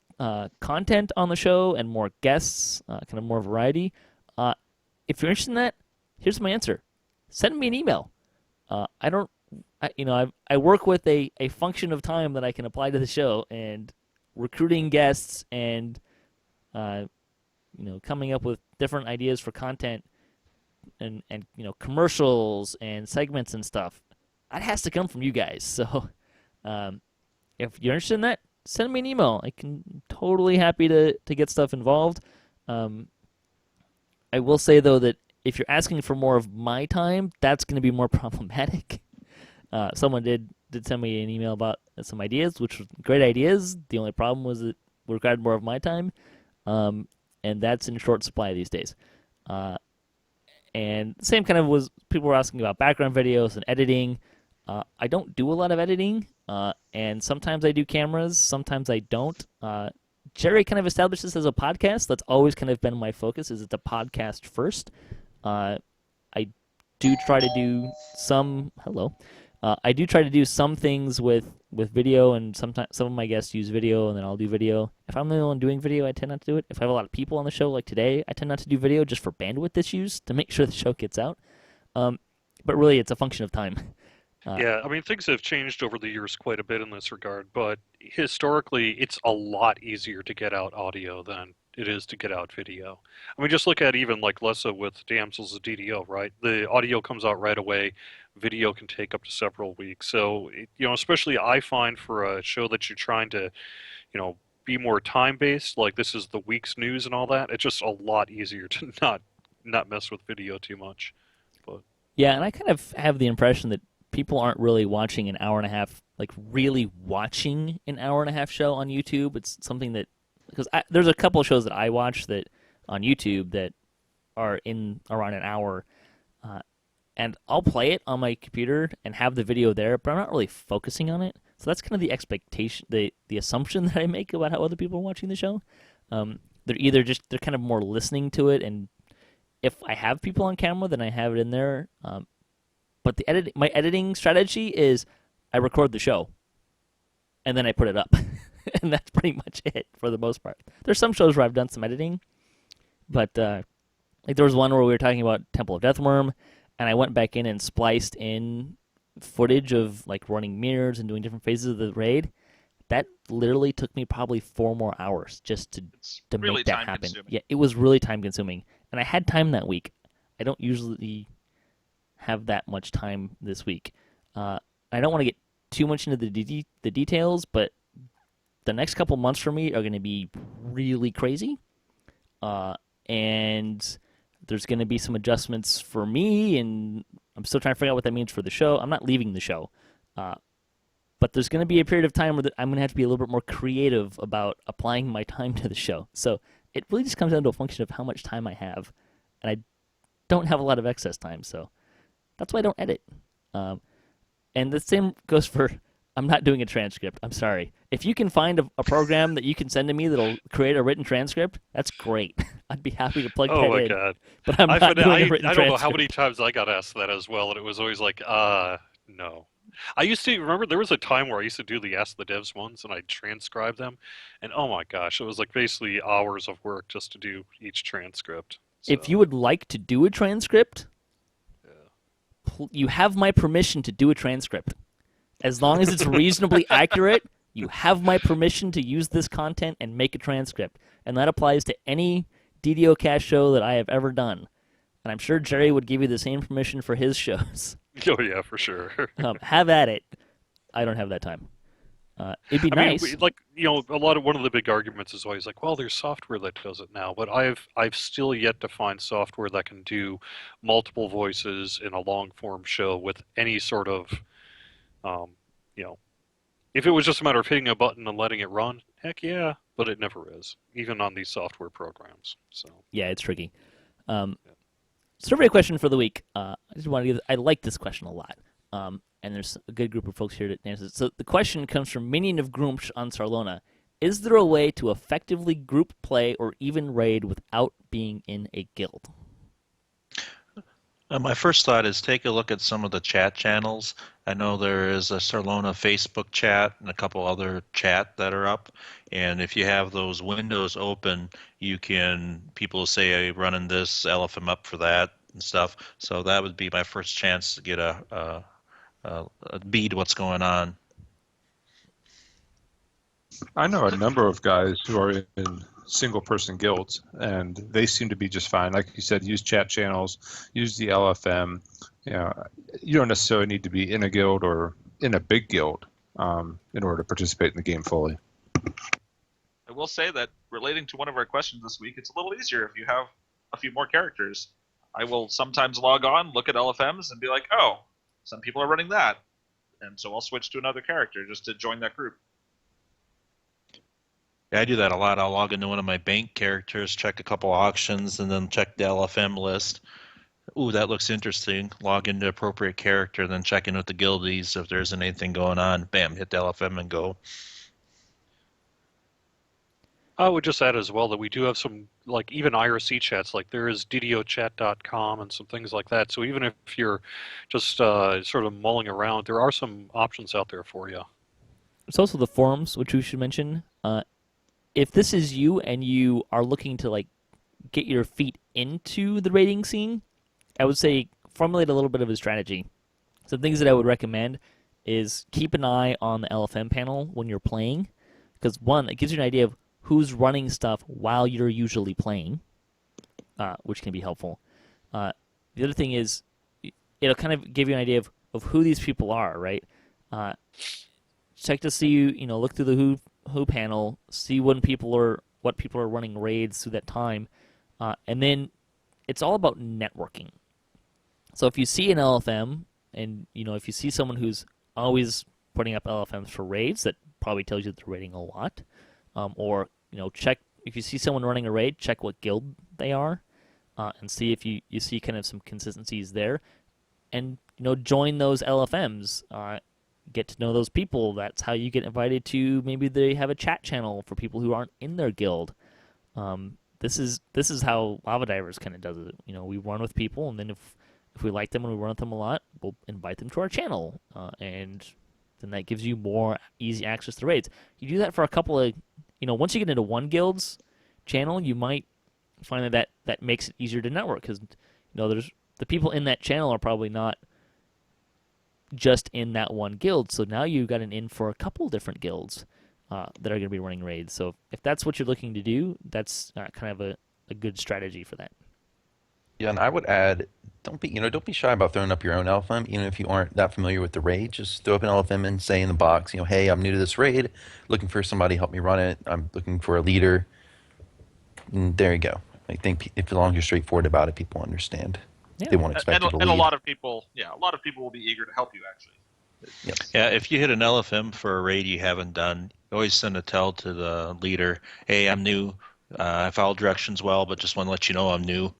content on the show and more guests, kind of more variety. If you're interested in that, here's my answer. Send me an email. I work with a function of time that I can apply to the show, and recruiting guests and coming up with different ideas for content and commercials and segments and stuff, that has to come from you guys. So if you're interested in that, send me an email. I'm totally happy to get stuff involved. I will say, though, that if you're asking for more of my time, that's going to be more problematic. Someone did send me an email about some ideas, which were great ideas. The only problem was it required more of my time, and that's in short supply these days. And the same kind of was, people were asking about background videos and editing. I don't do a lot of editing, and sometimes I do cameras, sometimes I don't. Jerry kind of established this as a podcast. That's always kind of been my focus, is it's a podcast first. I do try to do some things with video, and sometimes some of my guests use video, and then I'll do video. If I'm the only one doing video, I tend not to do it. If I have a lot of people on the show, like today, I tend not to do video just for bandwidth issues, to make sure the show gets out. But really, it's a function of time. Yeah, I mean, things have changed over the years quite a bit in this regard, but historically, it's a lot easier to get out audio than it is to get out video. I mean, just look at even like Lessa with Damsels of DDO, right? The audio comes out right away. Video can take up to several weeks. So, especially I find for a show that you're trying to, be more time-based, like this is the week's news and all that, it's just a lot easier to not mess with video too much. But Yeah, and I kind of have the impression that people aren't really watching an hour and a half, like really watching an hour and a half show on YouTube. It's something that, because there's a couple of shows that I watch that on YouTube that are in around an hour, and I'll play it on my computer and have the video there, but I'm not really focusing on it. So that's kind of the expectation, the assumption that I make about how other people are watching the show. They're kind of more listening to it, and if I have people on camera, then I have it in there. But my editing strategy is I record the show, and then I put it up, and that's pretty much it for the most part. There's some shows where I've done some editing, but like there was one where we were talking about Temple of Deathworm, and I went back in and spliced in footage of like running mirrors and doing different phases of the raid. That literally took me probably 4 more hours just to really make that happen. time-consuming. Yeah, it was really time consuming, and I had time that week. I don't usually have that much time this week. I don't want to get too much into the details, but the next couple months for me are going to be really crazy, and there's going to be some adjustments for me, and I'm still trying to figure out what that means for the show. I'm not leaving the show, but there's going to be a period of time where I'm going to have to be a little bit more creative about applying my time to the show. So it really just comes down to a function of how much time I have, and I don't have a lot of excess time, so that's why I don't edit. And the same goes for I'm not doing a transcript. I'm sorry. If you can find a program that you can send to me that'll create a written transcript, that's great. I'd be happy to plug that in. oh my god, But I'm not doing a written I don't know how transcript. many times I got asked that as well, and it was always like, no. I used to remember there was a time where I used to do the Ask the Devs ones, and I'd transcribe them, and oh my gosh, it was like basically hours of work just to do each transcript. If So, you would like to do a transcript, you have my permission to do a transcript. As long as it's reasonably accurate, you have my permission to use this content and make a transcript. And that applies to any DDOcast show that I have ever done. And I'm sure Jerry would give you the same permission for his shows. oh yeah, for sure. Have at it. I don't have that time. It'd be I nice. mean, one of the big arguments is always like, well, there's software that does it now, but I've still yet to find software that can do multiple voices in a long form show with any sort of, if it was just a matter of hitting a button and letting it run, heck yeah, but it never is, even on these software programs. So Yeah, it's tricky. Survey question for the week. I like this question a lot. And there's a good group of folks here to answer. So the question comes from Minion of Groomsh on Sarlona. Is there a way to effectively group play or even raid without being in a guild? My first thought is take a look at some of the chat channels. I know there is a Sarlona Facebook chat and a couple other chat that are up. And if you have those windows open, people say, hey, running this, LFM up for that and stuff. So that would be my first chance to get a bead what's going on. I know a number of guys who are in single-person guilds, and they seem to be just fine. Like you said, use chat channels, use the LFM. You don't necessarily need to be in a guild or in a big guild in order to participate in the game fully. I will say that relating to one of our questions this week, it's a little easier if you have a few more characters. I will sometimes log on, look at LFMs, and be like, oh, some people are running that. And so I'll switch to another character just to join that group. Yeah, I do that a lot. I'll log into one of my bank characters, check a couple auctions, and then check the LFM list. Ooh, that looks interesting. Log into appropriate character, then check in with the guildies if there isn't anything going on. Bam, hit the LFM and go. I would just add as well that we do have some, like, even IRC chats, like there is DDOchat.com and some things like that. So even if you're just sort of mulling around, there are some options out there for you. There's also the forums, which we should mention. If this is you and you are looking to like get your feet into the raiding scene, I would say formulate a little bit of a strategy. some things that I would recommend is keep an eye on the LFM panel when you're playing, because one, it gives you an idea of who's running stuff while you're usually playing, which can be helpful. The other thing is it'll kind of give you an idea of who these people are, right? Check to see, look through the who panel, see what people are running raids through that time, and then it's all about networking. So if you see an LFM, and if you see someone who's always putting up LFMs for raids, that probably tells you that they're raiding a lot. Or check if you see someone running a raid, check what guild they are, and see if you see kind of some consistencies there, and join those LFMs. Get to know those people. That's how you get invited to. Maybe they have a chat channel for people who aren't in their guild. This is how Lava Divers kind of does it. We run with people, and then if we like them and we run with them a lot, we'll invite them to our channel, and then that gives you more easy access to raids. You do that for a couple of, once you get into one guild's channel, you might find that makes it easier to network, because there's the people in that channel are probably not just in that one guild. So now you've got an in for a couple different guilds that are going to be running raids. So if that's what you're looking to do, that's kind of a good strategy for that. Yeah, and I would add, don't be shy about throwing up your own LFM, even if you aren't that familiar with the raid. Just throw up an LFM and say in the box, hey, I'm new to this raid, looking for somebody to help me run it. I'm looking for a leader. And there you go. I think if as long as you're straightforward about it, people understand. Yeah. They won't expect you to lead. A lot of people will be eager to help you, actually. Yes. Yeah, if you hit an LFM for a raid you haven't done, always send a tell to the leader. Hey, I'm new. I follow directions well, but just want to let you know I'm new.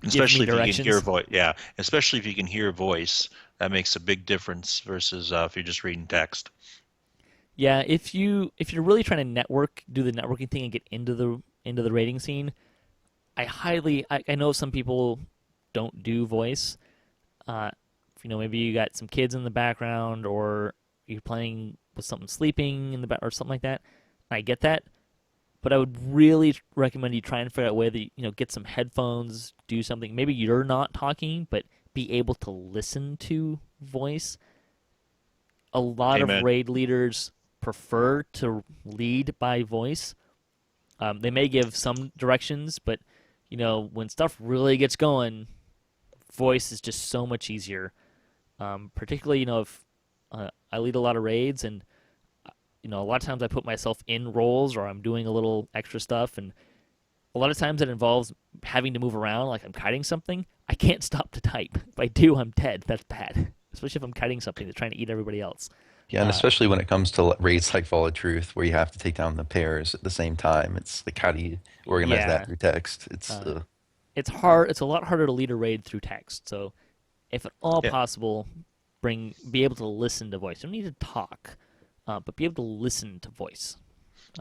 Especially if you can hear voice. Yeah, especially if you can hear voice, that makes a big difference versus if you're just reading text. Yeah, if you're really trying to network, do the networking thing and get into the raiding scene, I know some people don't do voice. Maybe you got some kids in the background, or you're playing with someone sleeping in the back or something like that. I get that, but I would really recommend you try and figure out a way that get some headphones, do something. Maybe you're not talking, but be able to listen to voice. A lot Amen. of raid leaders prefer to lead by voice. They may give some directions, but when stuff really gets going, voice is just so much easier. Particularly, if I lead a lot of raids, and a lot of times I put myself in roles, or I'm doing a little extra stuff, and a lot of times it involves having to move around, like I'm kiting something. I can't stop to type. If I do, I'm dead. That's bad. Especially if I'm kiting something that's trying to eat everybody else. Yeah, and especially when it comes to raids like Fall of Truth, where you have to take down the pairs at the same time. It's like, how do you organize that through text? It's hard. It's a lot harder to lead a raid through text. So, if at all possible, be able to listen to voice. You don't need to talk, but be able to listen to voice.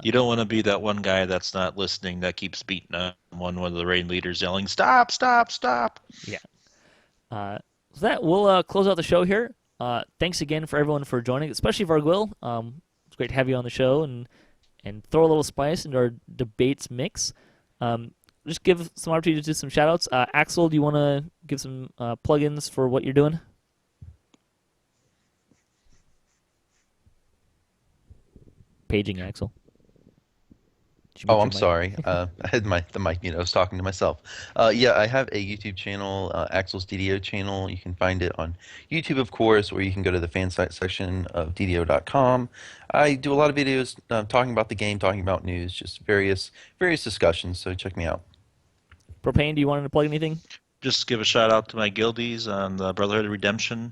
You don't want to be that one guy that's not listening, that keeps beating on one of the raid leaders yelling, "Stop! Stop! Stop!" Yeah. So that we'll close out the show here. Thanks again for everyone for joining, especially Vargouille. It's great to have you on the show and throw a little spice into our debates mix. Just give some opportunity to do some shout-outs. Axel, do you want to give some plugins for what you're doing? Paging Axel. Oh, I'm sorry. I had the mic muted. I was talking to myself. Yeah, I have a YouTube channel, Axel's DDO channel. You can find it on YouTube, of course, or you can go to the fan site section of DDO.com. I do a lot of videos talking about the game, talking about news, just various discussions. So check me out. Propane, do you want to plug anything? Just give a shout out to my guildies on the Brotherhood of Redemption.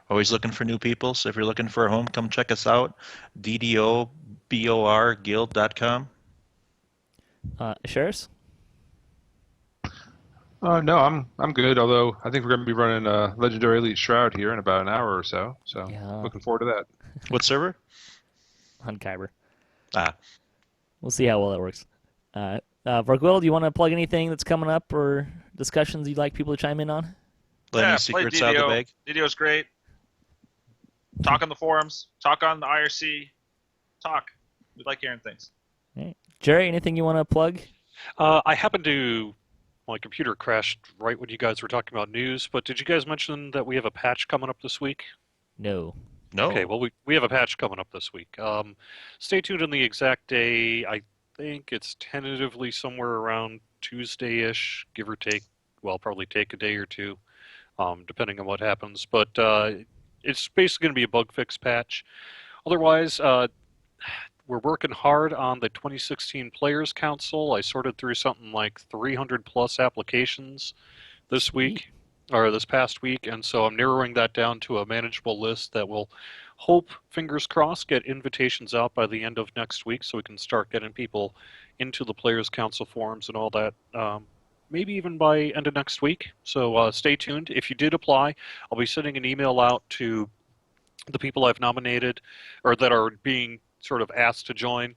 Always looking for new people, so if you're looking for a home, come check us out. DDOBORguild.com. Asheras? No, I'm good. Although I think we're going to be running a Legendary Elite Shroud here in about an hour or so. So looking forward to that. What server? On Kyber. Ah. We'll see how well that works. Vargouille, do you want to plug anything that's coming up or discussions you'd like people to chime in on? Any secrets play DDO. out of the bag? DDO's great. Talk on the forums. Talk on the IRC. Talk. We like hearing things. All right. Jerry, anything you want to plug? I happen to My computer crashed right when you guys were talking about news, but did you guys mention that we have a patch coming up this week? No. No. Okay, well, we have a patch coming up this week. Stay tuned on the exact day. I think it's tentatively somewhere around Tuesday-ish, give or take. Well, probably take a day or two, depending on what happens. But it's basically going to be a bug fix patch. Otherwise, we're working hard on the 2016 Players Council. I sorted through something like 300 plus applications this week, or this past week, and so I'm narrowing that down to a manageable list that will hope, fingers crossed, get invitations out by the end of next week so we can start getting people into the Players Council forums and all that, maybe even by end of next week. So stay tuned. If you did apply, I'll be sending an email out to the people I've nominated or that are being sort of asked to join.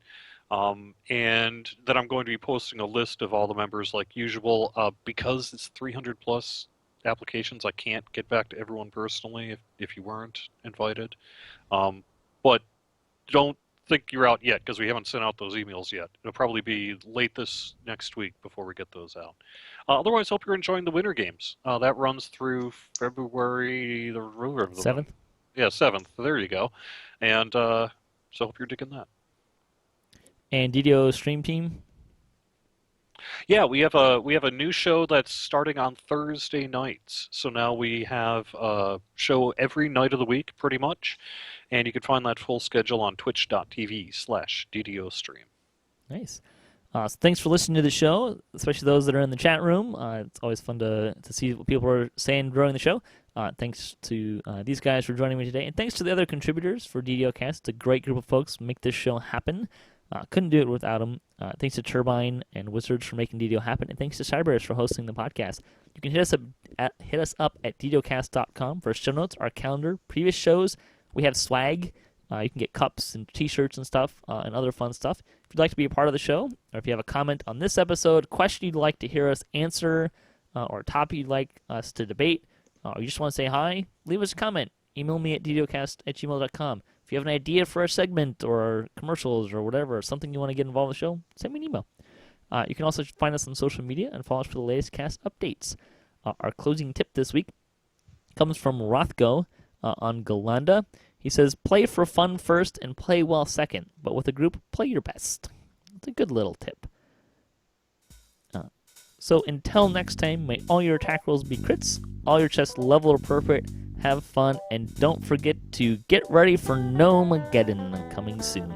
And then I'm going to be posting a list of all the members like usual. Because it's 300 plus applications, I can't get back to everyone personally if you weren't invited. But don't think you're out yet because we haven't sent out those emails yet. It'll probably be late this next week before we get those out. Otherwise, hope you're enjoying the Winter Games. That runs through February the 7th? Yeah, 7th. There you go. And so hope you're digging that. And DDO Stream Team? Yeah, we have a new show that's starting on Thursday nights. So now we have a show every night of the week, pretty much. And you can find that full schedule on twitch.tv/DDO stream. Nice. So thanks for listening to the show, especially those that are in the chat room. It's always fun to see what people are saying during the show. Thanks to these guys for joining me today. And thanks to the other contributors for DDOcast. It's a great group of folks make this show happen. Couldn't do it without them. Thanks to Turbine and Wizards for making DDO happen. And thanks to Cyberus for hosting the podcast. You can hit us up at DDOcast.com for show notes, our calendar, previous shows. We have swag. You can get cups and t-shirts and stuff and other fun stuff. If you'd like to be a part of the show, or if you have a comment on this episode, question you'd like to hear us answer, or a topic you'd like us to debate, or you just want to say hi, leave us a comment. Email me at ddocast@gmail.com. If you have an idea for a segment or commercials or whatever, or something you want to get involved in the show, send me an email. You can also find us on social media and follow us for the latest cast updates. Our closing tip this week comes from Rothgo on Galanda. He says, play for fun first and play well second, but with a group, play your best. It's a good little tip. So until next time, may all your attack rolls be crits, all your chests level appropriate, have fun, and don't forget to get ready for Gnomegeddon coming soon.